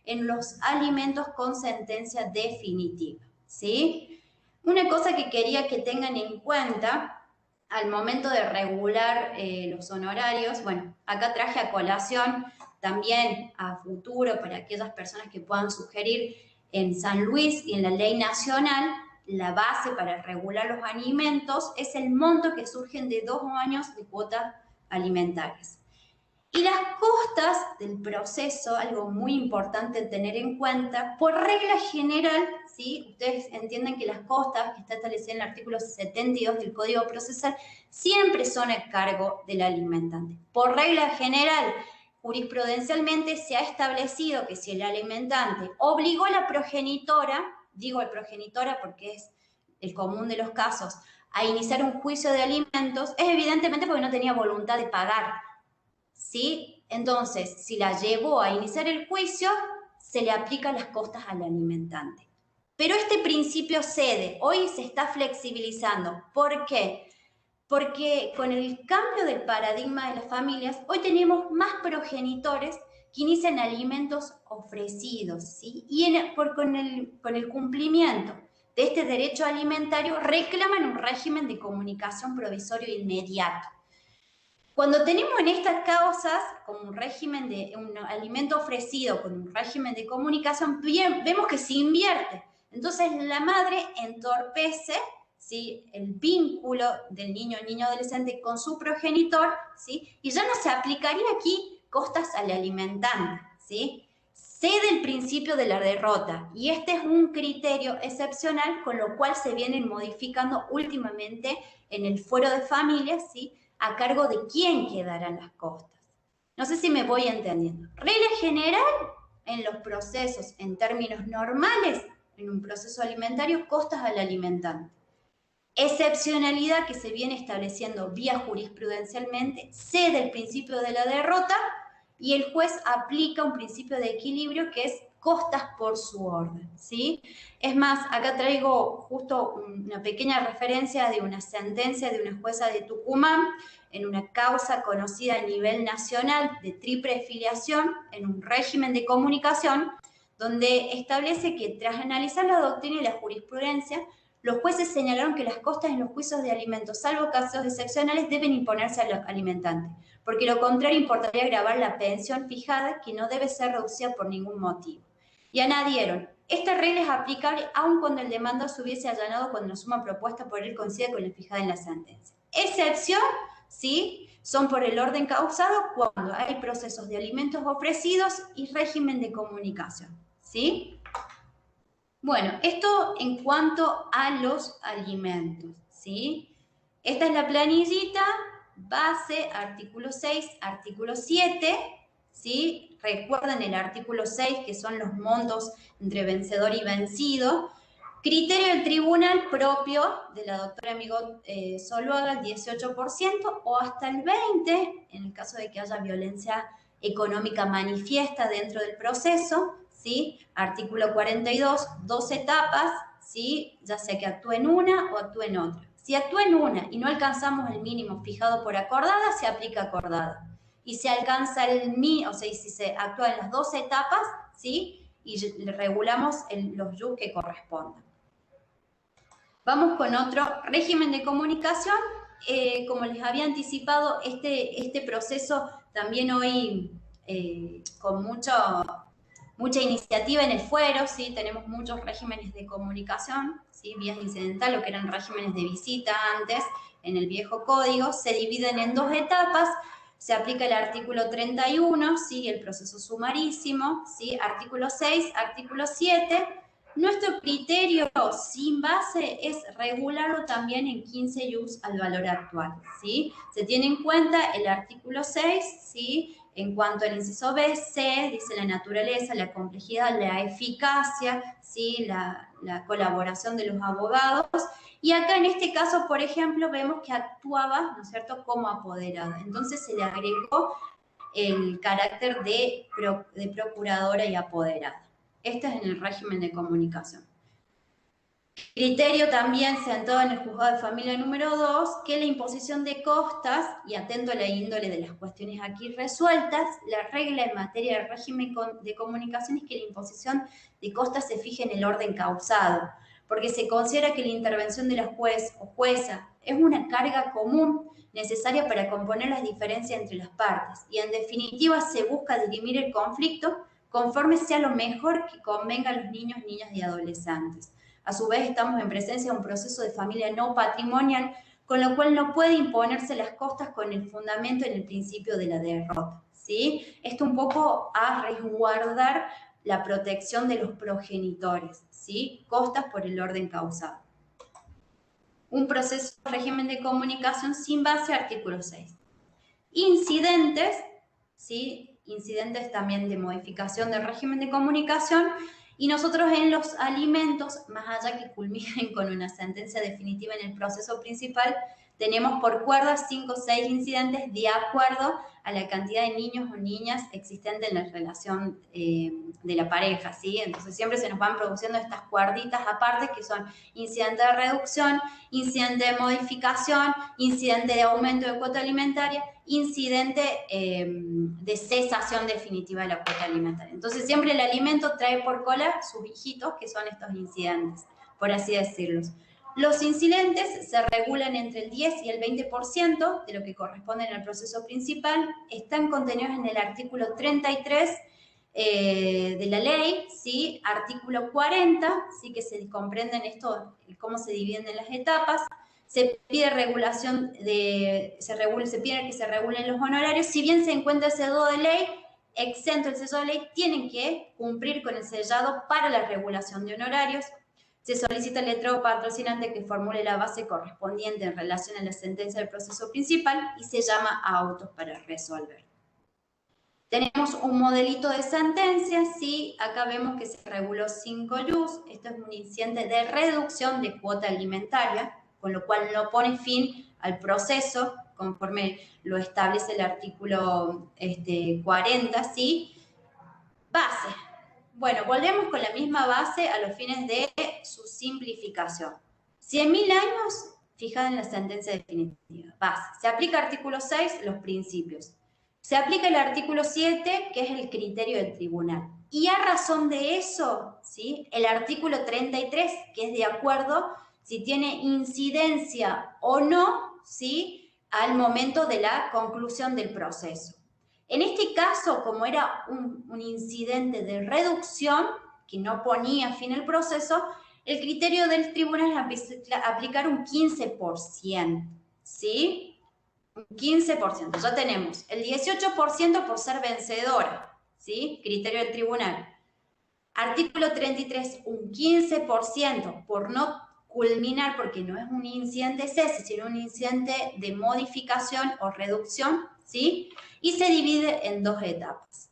en los alimentos con sentencia definitiva, ¿sí? Una cosa que quería que tengan en cuenta al momento de regular los honorarios, bueno, acá traje a colación también a futuro para aquellas personas que puedan sugerir en San Luis y en la ley nacional, la base para regular los alimentos es el monto que surgen de 2 años de cuotas alimentarias. Y las costas del proceso, algo muy importante tener en cuenta, por regla general, ¿sí?, ustedes entienden que las costas, que está establecida en el artículo 72 del Código Procesal, siempre son a cargo del alimentante. Por regla general, jurisprudencialmente se ha establecido que si el alimentante obligó a la progenitora, digo progenitora porque es el común de los casos, a iniciar un juicio de alimentos, es evidentemente porque no tenía voluntad de pagar, ¿sí? Entonces, si la llevó a iniciar el juicio, se le aplican las costas al alimentante. Pero este principio cede, hoy se está flexibilizando. ¿Por qué? Porque con el cambio del paradigma de las familias, hoy tenemos más progenitores que inician alimentos ofrecidos, ¿sí? Y con el cumplimiento de este derecho alimentario reclaman un régimen de comunicación provisorio inmediato. Cuando tenemos en estas causas como un régimen de un alimento ofrecido con un régimen de comunicación, bien, vemos que se invierte. Entonces la madre entorpece, ¿sí? El vínculo del niño o niño adolescente con su progenitor, ¿sí? Y ya no se aplicaría aquí costas al alimentante, ¿sí? Cede el principio de la derrota, y este es un criterio excepcional, con lo cual se vienen modificando últimamente en el fuero de familias, ¿sí? A cargo de quién quedarán las costas. No sé si me voy entendiendo. Regla general en los procesos, en términos normales, en un proceso alimentario, costas al alimentante. Excepcionalidad que se viene estableciendo vía jurisprudencialmente, cede el principio de la derrota y el juez aplica un principio de equilibrio que es costas por su orden, ¿sí? Es más, acá traigo justo una pequeña referencia de una sentencia de una jueza de Tucumán en una causa conocida a nivel nacional de triple filiación en un régimen de comunicación, donde establece que tras analizar la doctrina y la jurisprudencia, los jueces señalaron que las costas en los juicios de alimentos, salvo casos excepcionales, deben imponerse al alimentante, porque lo contrario importaría agravar la pensión fijada, que no debe ser reducida por ningún motivo. Y añadieron, esta regla es aplicable aun cuando el demandado se hubiese allanado cuando la suma propuesta por él coincide con la fijada en la sentencia. Excepción, ¿sí? Son por el orden causado cuando hay procesos de alimentos ofrecidos y régimen de comunicación, ¿sí? Bueno, esto en cuanto a los alimentos, ¿sí? Esta es la planillita, base, artículo 6, artículo 7, ¿sí? Recuerden el artículo 6, que son los montos entre vencedor y vencido. Criterio del tribunal propio de la doctora Migot Zuluaga, el 18% o hasta el 20%, en el caso de que haya violencia económica manifiesta dentro del proceso, ¿sí? Artículo 42, 2 etapas, ¿sí? Ya sea que actúe en una o actúe en otra. Si actúa en una y no alcanzamos el mínimo fijado por acordada, se aplica acordada. Y si alcanza el mínimo, o sea, si se actúa en las 2 etapas, ¿sí? Y regulamos los yus que correspondan. Vamos con otro régimen de comunicación. Como les había anticipado, este proceso también hoy con mucha iniciativa en el fuero, ¿sí? Tenemos muchos regímenes de comunicación, ¿sí? Vías incidental, lo que eran regímenes de visita antes, en el viejo código, se dividen en 2 etapas, se aplica el artículo 31, ¿sí? El proceso sumarísimo, ¿sí? Artículo 6, artículo 7, nuestro criterio sin base es regularlo también en 15 ius al valor actual, ¿sí? Se tiene en cuenta el artículo 6, ¿sí? En cuanto al inciso B, C, dice la naturaleza, la complejidad, la eficacia, ¿sí? La colaboración de los abogados. Y acá en este caso, por ejemplo, vemos que actuaba, ¿no es cierto?, como apoderada. Entonces se le agregó el carácter de procuradora y apoderada. Este es en el régimen de comunicación. Criterio también centrado en el juzgado de familia número 2, que la imposición de costas, y atento a la índole de las cuestiones aquí resueltas, la regla en materia de régimen de comunicación es que la imposición de costas se fije en el orden causado, porque se considera que la intervención de la juez o jueza es una carga común necesaria para componer las diferencias entre las partes, y en definitiva se busca dirimir el conflicto conforme sea lo mejor que convenga a los niños, niñas y adolescentes. A su vez, estamos en presencia de un proceso de familia no patrimonial, con lo cual no puede imponerse las costas con el fundamento en el principio de la derrota, ¿sí? Esto un poco a resguardar la protección de los progenitores, ¿sí? Costas por el orden causado. Un proceso de régimen de comunicación sin base, artículo 6. Incidentes, ¿sí? Incidentes también de modificación del régimen de comunicación, y nosotros en los alimentos, más allá que culminen con una sentencia definitiva en el proceso principal, tenemos por cuerdas 5 o 6 incidentes de acuerdo a la cantidad de niños o niñas existentes en la relación de la pareja, ¿sí? Entonces siempre se nos van produciendo estas cuerditas aparte que son incidente de reducción, incidente de modificación, incidente de aumento de cuota alimentaria, incidente de cesación definitiva de la cuota alimentaria. Entonces siempre el alimento trae por cola sus hijitos, que son estos incidentes, por así decirlos. Los incidentes se regulan entre el 10 y el 20% de lo que corresponde al proceso principal, están contenidos en el artículo 33 de la ley, ¿sí? Artículo 40, ¿sí? Que se comprenden esto, cómo se dividen en las etapas. Se pide regulación se pide que se regulen los honorarios. Si bien se encuentra el sellado de ley, exento el sellado de ley, tienen que cumplir con el sellado para la regulación de honorarios. Se solicita al letrado patrocinante que formule la base correspondiente en relación a la sentencia del proceso principal y se llama a autos para resolver. Tenemos un modelito de sentencia, sí, acá vemos que se reguló 5 ius, esto es un incidente de reducción de cuota alimentaria, con lo cual no pone fin al proceso, conforme lo establece el artículo 40, ¿sí? Base. Bueno, volvemos con la misma base a los fines de su simplificación. 100.000 años, fijada en la sentencia definitiva. Base. Se aplica artículo 6, los principios. Se aplica el artículo 7, que es el criterio del tribunal. Y a razón de eso, ¿sí? El artículo 33, que es de acuerdo si tiene incidencia o no, ¿sí? Al momento de la conclusión del proceso. En este caso, como era un incidente de reducción, que no ponía fin al proceso, el criterio del tribunal es aplicar un 15%, ¿sí? Un 15%. Ya tenemos el 18% por ser vencedora, ¿sí? Criterio del tribunal. Artículo 33, un 15% por no culminar, porque no es un incidente de cese, sino un incidente de modificación o reducción, ¿sí? Y se divide en 2 etapas.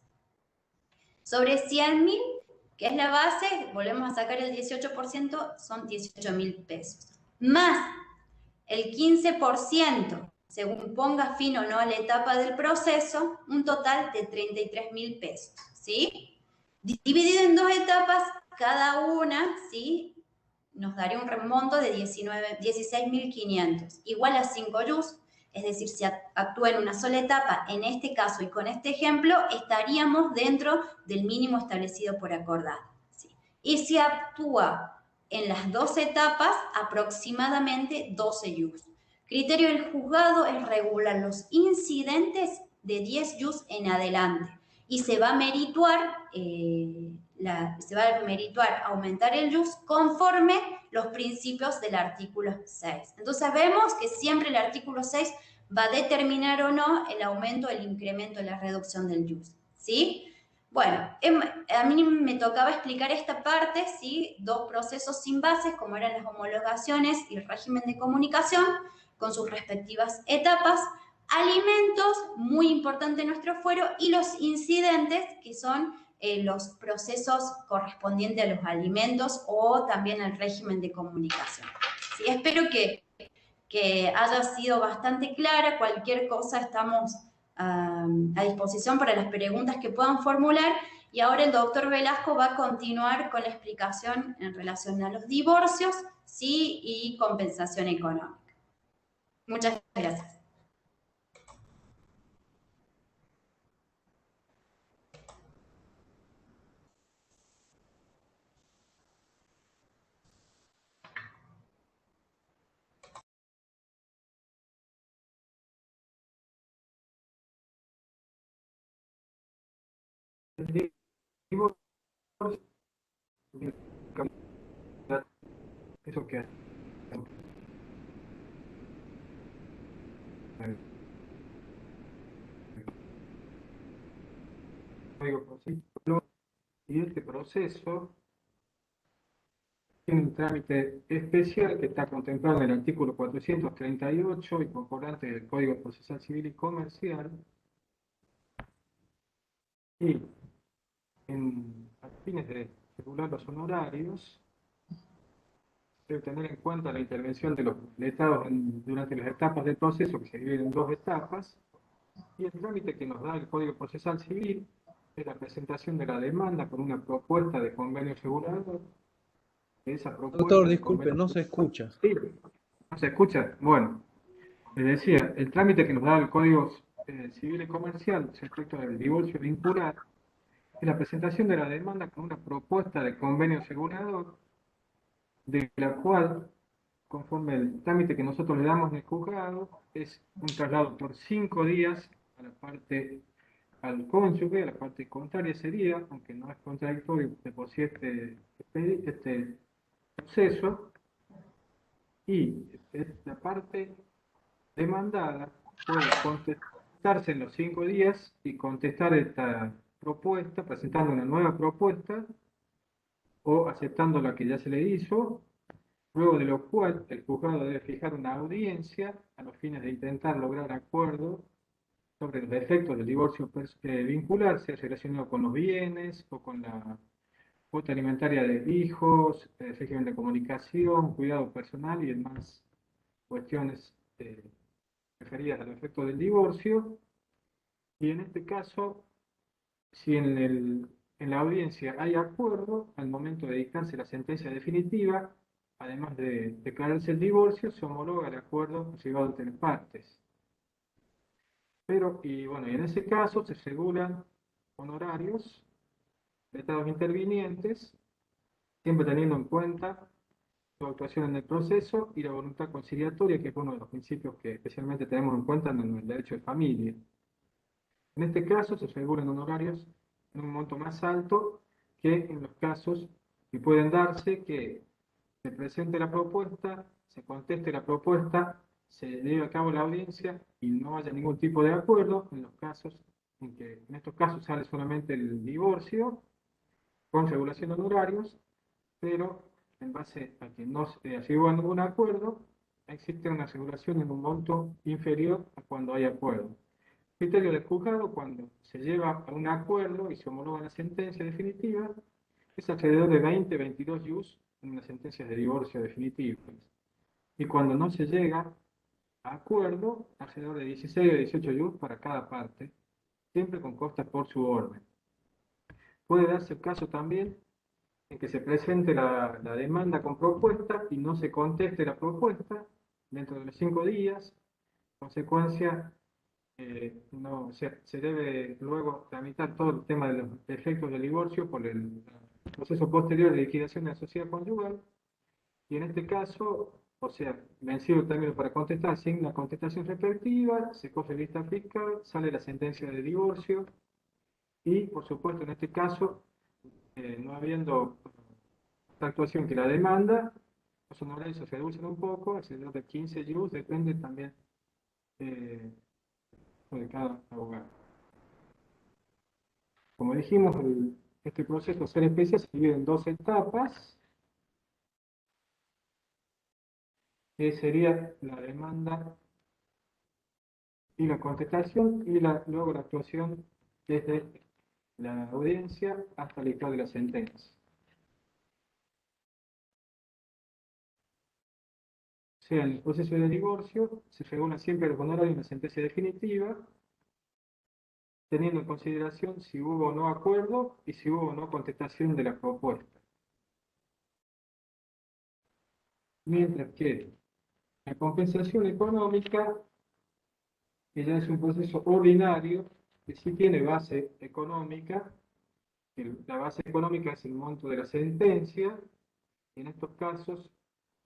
Sobre 100.000, que es la base, volvemos a sacar el 18%, son 18.000 pesos. Más el 15%, según ponga fin o no a la etapa del proceso, un total de 33.000 pesos, ¿sí? Dividido en 2 etapas, cada una, ¿sí? Nos daría un remonto de 16.500, igual a 5 ius, es decir, si actúa en una sola etapa, en este caso y con este ejemplo, estaríamos dentro del mínimo establecido por acordado, ¿sí? Y si actúa en las 2 etapas, aproximadamente 12 ius. Criterio del juzgado es regular los incidentes de 10 ius en adelante y se va a merituar, aumentar el ius conforme los principios del artículo 6. Entonces vemos que siempre el artículo 6 va a determinar o no el aumento, el incremento, la reducción del ius, ¿sí? Bueno, a mí me tocaba explicar esta parte, ¿sí? 2 procesos sin bases, como eran las homologaciones y el régimen de comunicación, con sus respectivas etapas, alimentos, muy importante en nuestro fuero, y los incidentes, que son los procesos correspondientes a los alimentos o también al régimen de comunicación. Sí, espero que haya sido bastante clara. Cualquier cosa estamos a disposición para las preguntas que puedan formular. Y ahora el doctor Velasco va a continuar con la explicación en relación a los divorcios, ¿sí? Y compensación económica. Muchas gracias. El divorcio, eso que y este proceso tiene un trámite especial que está contemplado en el artículo 438 y concordante del Código Procesal Civil y Comercial, y a fines de regular los honorarios debe tener en cuenta la intervención de los letrados durante las etapas del proceso, que se dividen en 2 etapas, y el trámite que nos da el Código Procesal Civil es la presentación de la demanda con una propuesta de convenio asegurador. Esa propuesta Doctor, de disculpe, convenio... no se escucha. Sí, ¿no se escucha? Bueno, les decía, el trámite que nos da el Código Civil y Comercial respecto del divorcio vincular es la presentación de la demanda con una propuesta de convenio asegurador, de la cual, conforme el trámite que nosotros le damos en el juzgado, es un traslado por 5 días a al cónyuge, a la parte contraria sería, aunque no es contradictorio de por sí este proceso, y la parte demandada puede contestarse en los 5 días y contestar esta propuesta, presentando una nueva propuesta o aceptando la que ya se le hizo, luego de lo cual el juzgado debe fijar una audiencia a los fines de intentar lograr acuerdo sobre los efectos del divorcio vincular, sea relacionado con los bienes o con la cuota alimentaria de hijos, régimen de comunicación, cuidado personal y demás cuestiones referidas al efecto del divorcio. Y en este caso, si en la audiencia hay acuerdo, al momento de dictarse la sentencia definitiva, además de declararse el divorcio, se homologa el acuerdo llegado entre las partes. Pero, y bueno, y en ese caso se regulan honorarios de estados intervinientes, siempre teniendo en cuenta su actuación en el proceso y la voluntad conciliatoria, que es uno de los principios que especialmente tenemos en cuenta en el derecho de familia. En este caso se regulan honorarios en un monto más alto que en los casos que pueden darse que se presente la propuesta, se conteste la propuesta, se lleve a cabo la audiencia y no haya ningún tipo de acuerdo, en los casos en que en estos casos sale solamente el divorcio con regulación de honorarios, pero en base a que no se llegó a ningún acuerdo, existe una regulación en un monto inferior a cuando hay acuerdo. Criterio del juzgado, cuando se lleva a un acuerdo y se homologa la sentencia definitiva, es alrededor de 20-22 ius en las sentencias de divorcio definitivas. Y cuando no se llega a acuerdo, alrededor de 16 o 18 ius para cada parte, siempre con costas por su orden. Puede darse el caso también en que se presente la demanda con propuesta y no se conteste la propuesta dentro de los 5 días, consecuencia no, se debe luego tramitar todo el tema de los efectos del divorcio por el proceso posterior de liquidación de la sociedad conyugal, y en este caso, o sea, vencido el término para contestar, sin la contestación respectiva, se coge lista fiscal, sale la sentencia de divorcio, y por supuesto en este caso, no habiendo otra actuación que la demanda, los honorarios se reducen un poco, alrededor de 15 ius, depende también de cada abogado. Como dijimos, este proceso de ser especial se divide en 2 etapas, que sería la demanda y la contestación, y luego la actuación desde la audiencia hasta el dictado de la sentencia. O sea, en el proceso de divorcio se regula siempre los honorarios en la sentencia definitiva, teniendo en consideración si hubo o no acuerdo y si hubo o no contestación de la propuesta. Mientras que la compensación económica, que ya es un proceso ordinario, que sí tiene base económica, que la base económica es el monto de la sentencia, y en estos casos,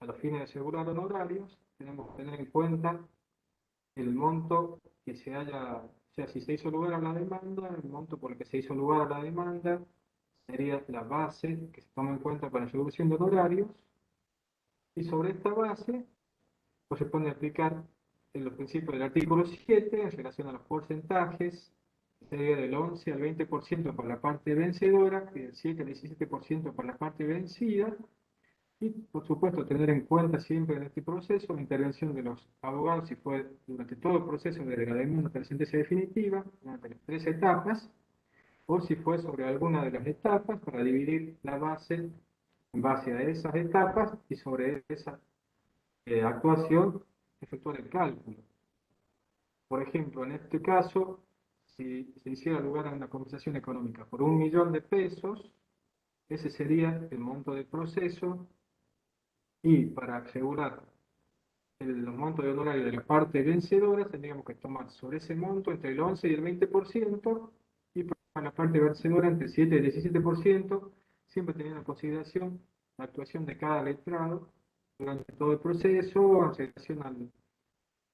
a los fines de asegurar honorarios, tenemos que tener en cuenta el monto que se haya, o sea, si se hizo lugar a la demanda, el monto por el que se hizo lugar a la demanda sería la base que se toma en cuenta para la resolución de honorarios, y sobre esta base pues se pone a aplicar en los principios del artículo 7 en relación a los porcentajes, sería del 11 al 20% para la parte vencedora y del 7 al 17% para la parte vencida. Y, por supuesto, tener en cuenta siempre en este proceso la intervención de los abogados, si fue durante todo el proceso desde la demanda hasta la sentencia definitiva, durante las 3 etapas, o si fue sobre alguna de las etapas, para dividir la base en base a esas etapas y sobre esa actuación efectuar el cálculo. Por ejemplo, en este caso, si se hiciera lugar a una compensación económica por 1.000.000 de pesos, ese sería el monto del proceso, y para asegurar el monto de honorario de la parte vencedora, tendríamos que tomar sobre ese monto entre el 11 y el 20%, y para la parte vencedora entre el 7 y el 17%, siempre teniendo en consideración la actuación de cada letrado durante todo el proceso en relación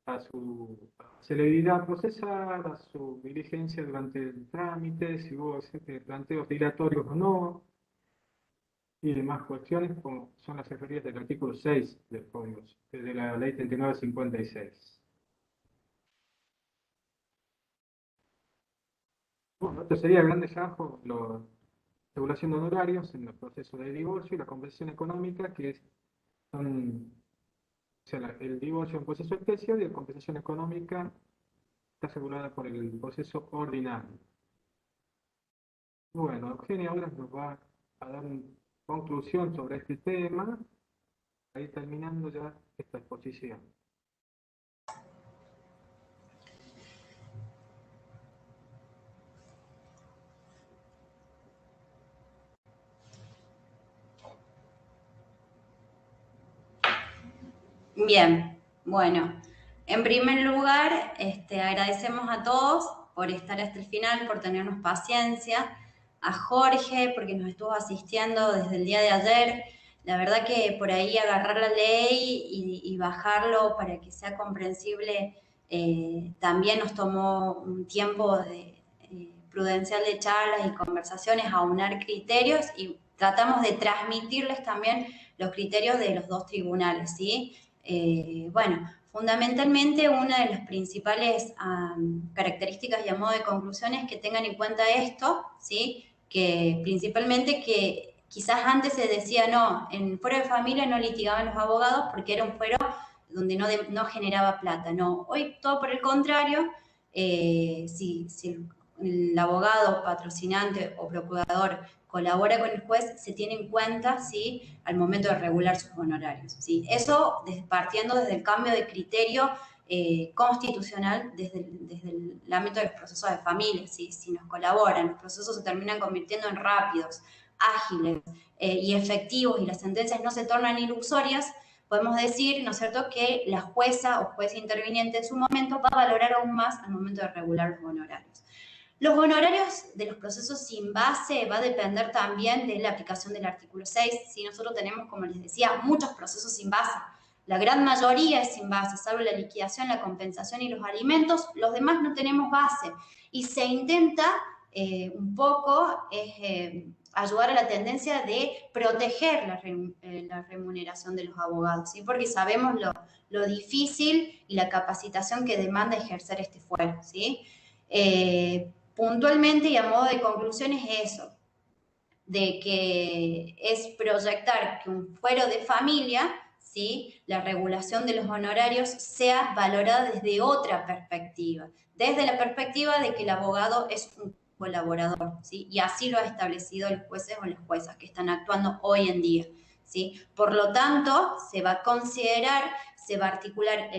a su celeridad procesal, a su diligencia durante el trámite, si hubo planteos dilatorios o no, y demás cuestiones como son las referidas del artículo 6 del Código, de la Ley 3956. Bueno, esto sería a grandes rasgos la regulación de honorarios en los procesos de divorcio y la compensación económica, que son, o sea, el divorcio es un proceso especial y la compensación económica está regulada por el proceso ordinario. Bueno, Eugenia ahora nos va a dar una conclusión sobre este tema, ahí terminando ya esta exposición. Bien, bueno, en primer lugar, agradecemos a todos por estar hasta el final, por tenernos paciencia, a Jorge porque nos estuvo asistiendo desde el día de ayer. La verdad que por ahí agarrar la ley y bajarlo para que sea comprensible también nos tomó un tiempo prudencial de charlas y conversaciones, aunar criterios y tratamos de transmitirles también los criterios de los dos tribunales, ¿sí? Bueno, fundamentalmente una de las principales características y a modo de conclusión es que tengan en cuenta esto, ¿sí? Que principalmente que quizás antes se decía no, en fuero de familia no litigaban los abogados porque era un fuero donde no generaba plata, no, hoy todo por el contrario, si el abogado, patrocinante o procurador colabora con el juez, se tiene en cuenta, ¿sí?, al momento de regular sus honorarios, ¿sí? Eso partiendo desde el cambio de criterio constitucional desde el ámbito de los procesos de familia, ¿sí? Si nos colaboran, los procesos se terminan convirtiendo en rápidos, ágiles y efectivos y las sentencias no se tornan ilusorias, podemos decir, ¿no es cierto?, que la jueza o juez interviniente en su momento va a valorar aún más al momento de regular los honorarios. Los honorarios de los procesos sin base va a depender también de la aplicación del artículo 6. Si nosotros tenemos, como les decía, muchos procesos sin base, la gran mayoría es sin base, salvo la liquidación, la compensación y los alimentos, los demás no tenemos base. Y se intenta un poco ayudar a la tendencia de proteger la remuneración de los abogados, ¿sí? Porque sabemos lo difícil y la capacitación que demanda ejercer este fuero, ¿sí? Puntualmente y a modo de conclusión es eso, de que es proyectar que un fuero de familia, ¿sí?, la regulación de los honorarios sea valorada desde otra perspectiva, desde la perspectiva de que el abogado es un colaborador, ¿sí?, y así lo ha establecido los jueces o las juezas que están actuando hoy en día, ¿sí? Por lo tanto, se va a considerar, se va a articular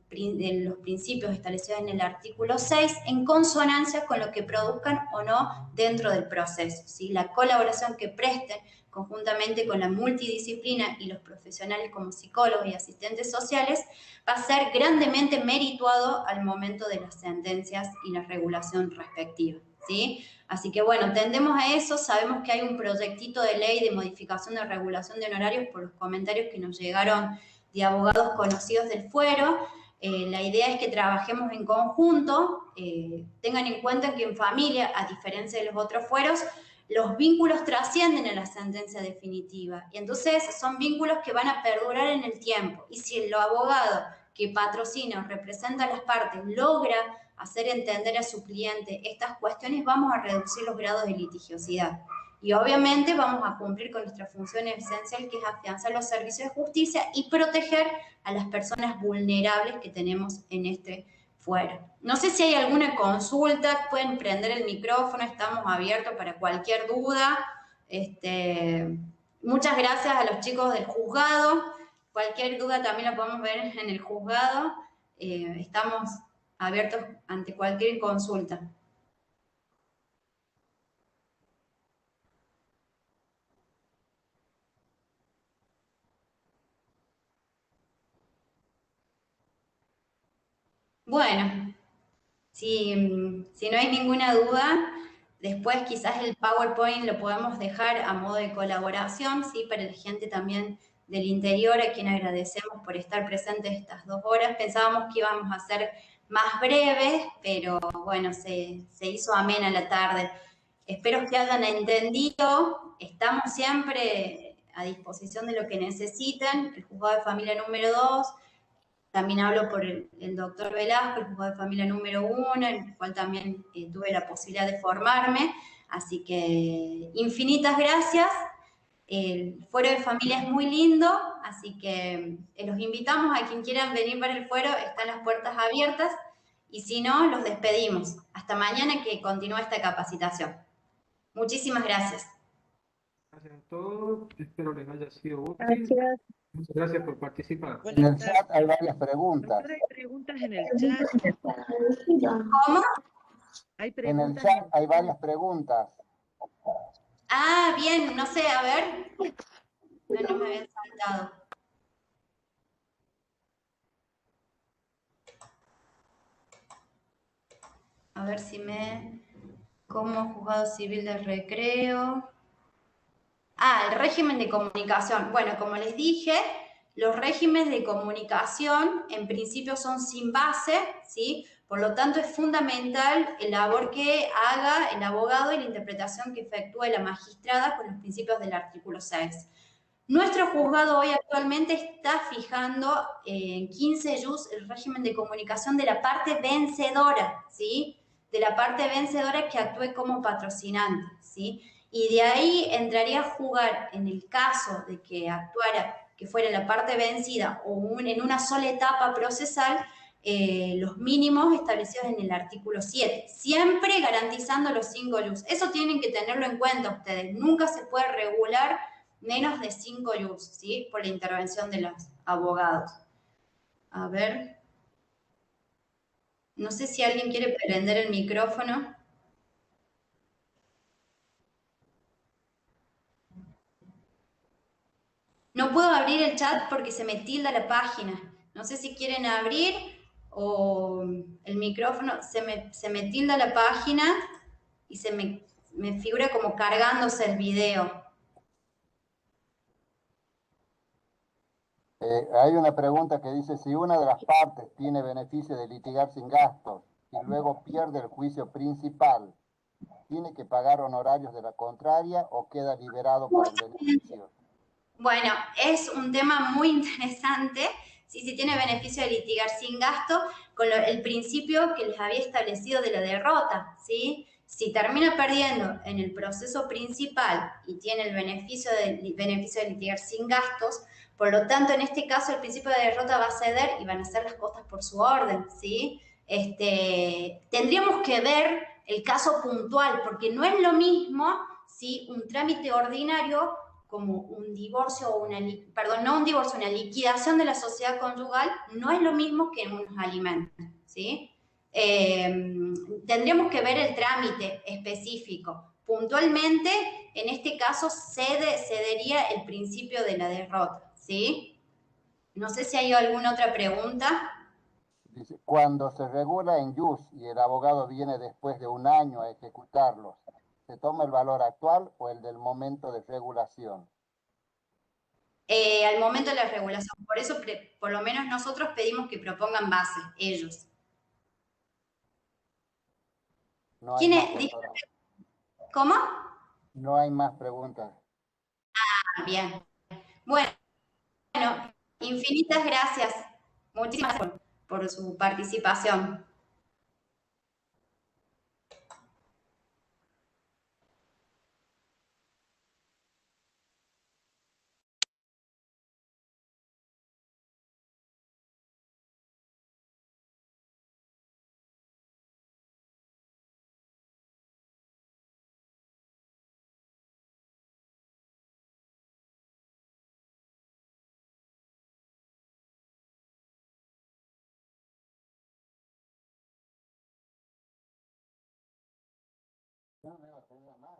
los principios establecidos en el artículo 6 en consonancia con lo que produzcan o no dentro del proceso, ¿sí? La colaboración que presten conjuntamente con la multidisciplina y los profesionales como psicólogos y asistentes sociales va a ser grandemente merituado al momento de las sentencias y la regulación respectiva, ¿sí? Así que bueno, tendemos a eso, sabemos que hay un proyectito de ley de modificación de regulación de honorarios por los comentarios que nos llegaron de abogados conocidos del fuero. La idea es que trabajemos en conjunto, tengan en cuenta que en familia, a diferencia de los otros fueros, los vínculos trascienden a la sentencia definitiva y entonces son vínculos que van a perdurar en el tiempo y si el abogado que patrocina o representa a las partes logra hacer entender a su cliente estas cuestiones, vamos a reducir los grados de litigiosidad. Y obviamente vamos a cumplir con nuestra función esencial, que es afianzar los servicios de justicia y proteger a las personas vulnerables que tenemos en este fuero. No sé si hay alguna consulta, pueden prender el micrófono, estamos abiertos para cualquier duda. Muchas gracias a los chicos del juzgado. Cualquier duda también la podemos ver en el juzgado. Estamos abiertos ante cualquier consulta. Bueno, si no hay ninguna duda, después quizás el PowerPoint lo podemos dejar a modo de colaboración, ¿sí? Para la gente también del Interior, a quien agradecemos por estar presentes estas 2 horas. Pensábamos que íbamos a ser más breves, pero bueno, se hizo amena la tarde. Espero que hayan entendido. Estamos siempre a disposición de lo que necesiten. El juzgado de familia número 2. También hablo por el doctor Velasco, el juzgado de familia número 1, en el cual también tuve la posibilidad de formarme. Así que infinitas gracias. El fuero de familia es muy lindo, así que los invitamos a quien quieran venir para el fuero, están las puertas abiertas, y si no, los despedimos. Hasta mañana que continúe esta capacitación. Muchísimas gracias. Gracias a todos, espero les haya sido útil. Gracias. Muchas gracias por participar. En el chat hay varias preguntas. Hay preguntas en el chat. ¿Cómo? Hay En el preguntas. chat hay varias preguntas. Ah, bien, no sé, a ver. No me habían saltado. A ver si como juzgado civil de recreo. Ah, el régimen de comunicación. Bueno, como les dije, los regímenes de comunicación en principio son sin base, ¿sí? Por lo tanto, es fundamental el labor que haga el abogado y la interpretación que efectúe la magistrada con los principios del artículo 6. Nuestro juzgado hoy actualmente está fijando en 15 jus el régimen de comunicación de la parte vencedora, ¿sí? De la parte vencedora que actúe como patrocinante, ¿sí? Y de ahí entraría a jugar en el caso de que actuara, que fuera la parte vencida o en una sola etapa procesal, los mínimos establecidos en el artículo 7, siempre garantizando los 5 jus. Eso tienen que tenerlo en cuenta ustedes. Nunca se puede regular menos de 5 jus, ¿sí? Por la intervención de los abogados. A ver. No sé si alguien quiere prender el micrófono. No puedo abrir el chat porque se me tilda la página. No sé si quieren abrir o el micrófono. Se me tilda la página y me figura como cargándose el video. Hay una pregunta que dice, si una de las partes tiene beneficio de litigar sin gastos y luego pierde el juicio principal, ¿tiene que pagar honorarios de la contraria o queda liberado por el beneficio? Bueno, es un tema muy interesante. Sí, si tiene beneficio de litigar sin gasto, con el principio que les había establecido de la derrota, ¿sí? Si termina perdiendo en el proceso principal y tiene el beneficio de litigar sin gastos, por lo tanto, en este caso, el principio de derrota va a ceder y van a hacer las cosas por su orden, ¿sí? Tendríamos que ver el caso puntual, porque no es lo mismo si un trámite ordinario como un divorcio o no un divorcio, una liquidación de la sociedad conyugal, no es lo mismo que unos alimentos, ¿sí? Tendríamos que ver el trámite específico. Puntualmente, en este caso, cedería el principio de la derrota, ¿sí? No sé si hay alguna otra pregunta. Dice, cuando se regula en jus y el abogado viene después de un año a ejecutarlos, ¿se toma el valor actual o el del momento de regulación? Al momento de la regulación. Por eso, por lo menos nosotros pedimos que propongan bases, ellos. No hay ¿Quién más, es? doctora. ¿Cómo? No hay más preguntas. Ah, bien. Bueno, infinitas gracias. Muchísimas gracias por su participación. No, no, no, más.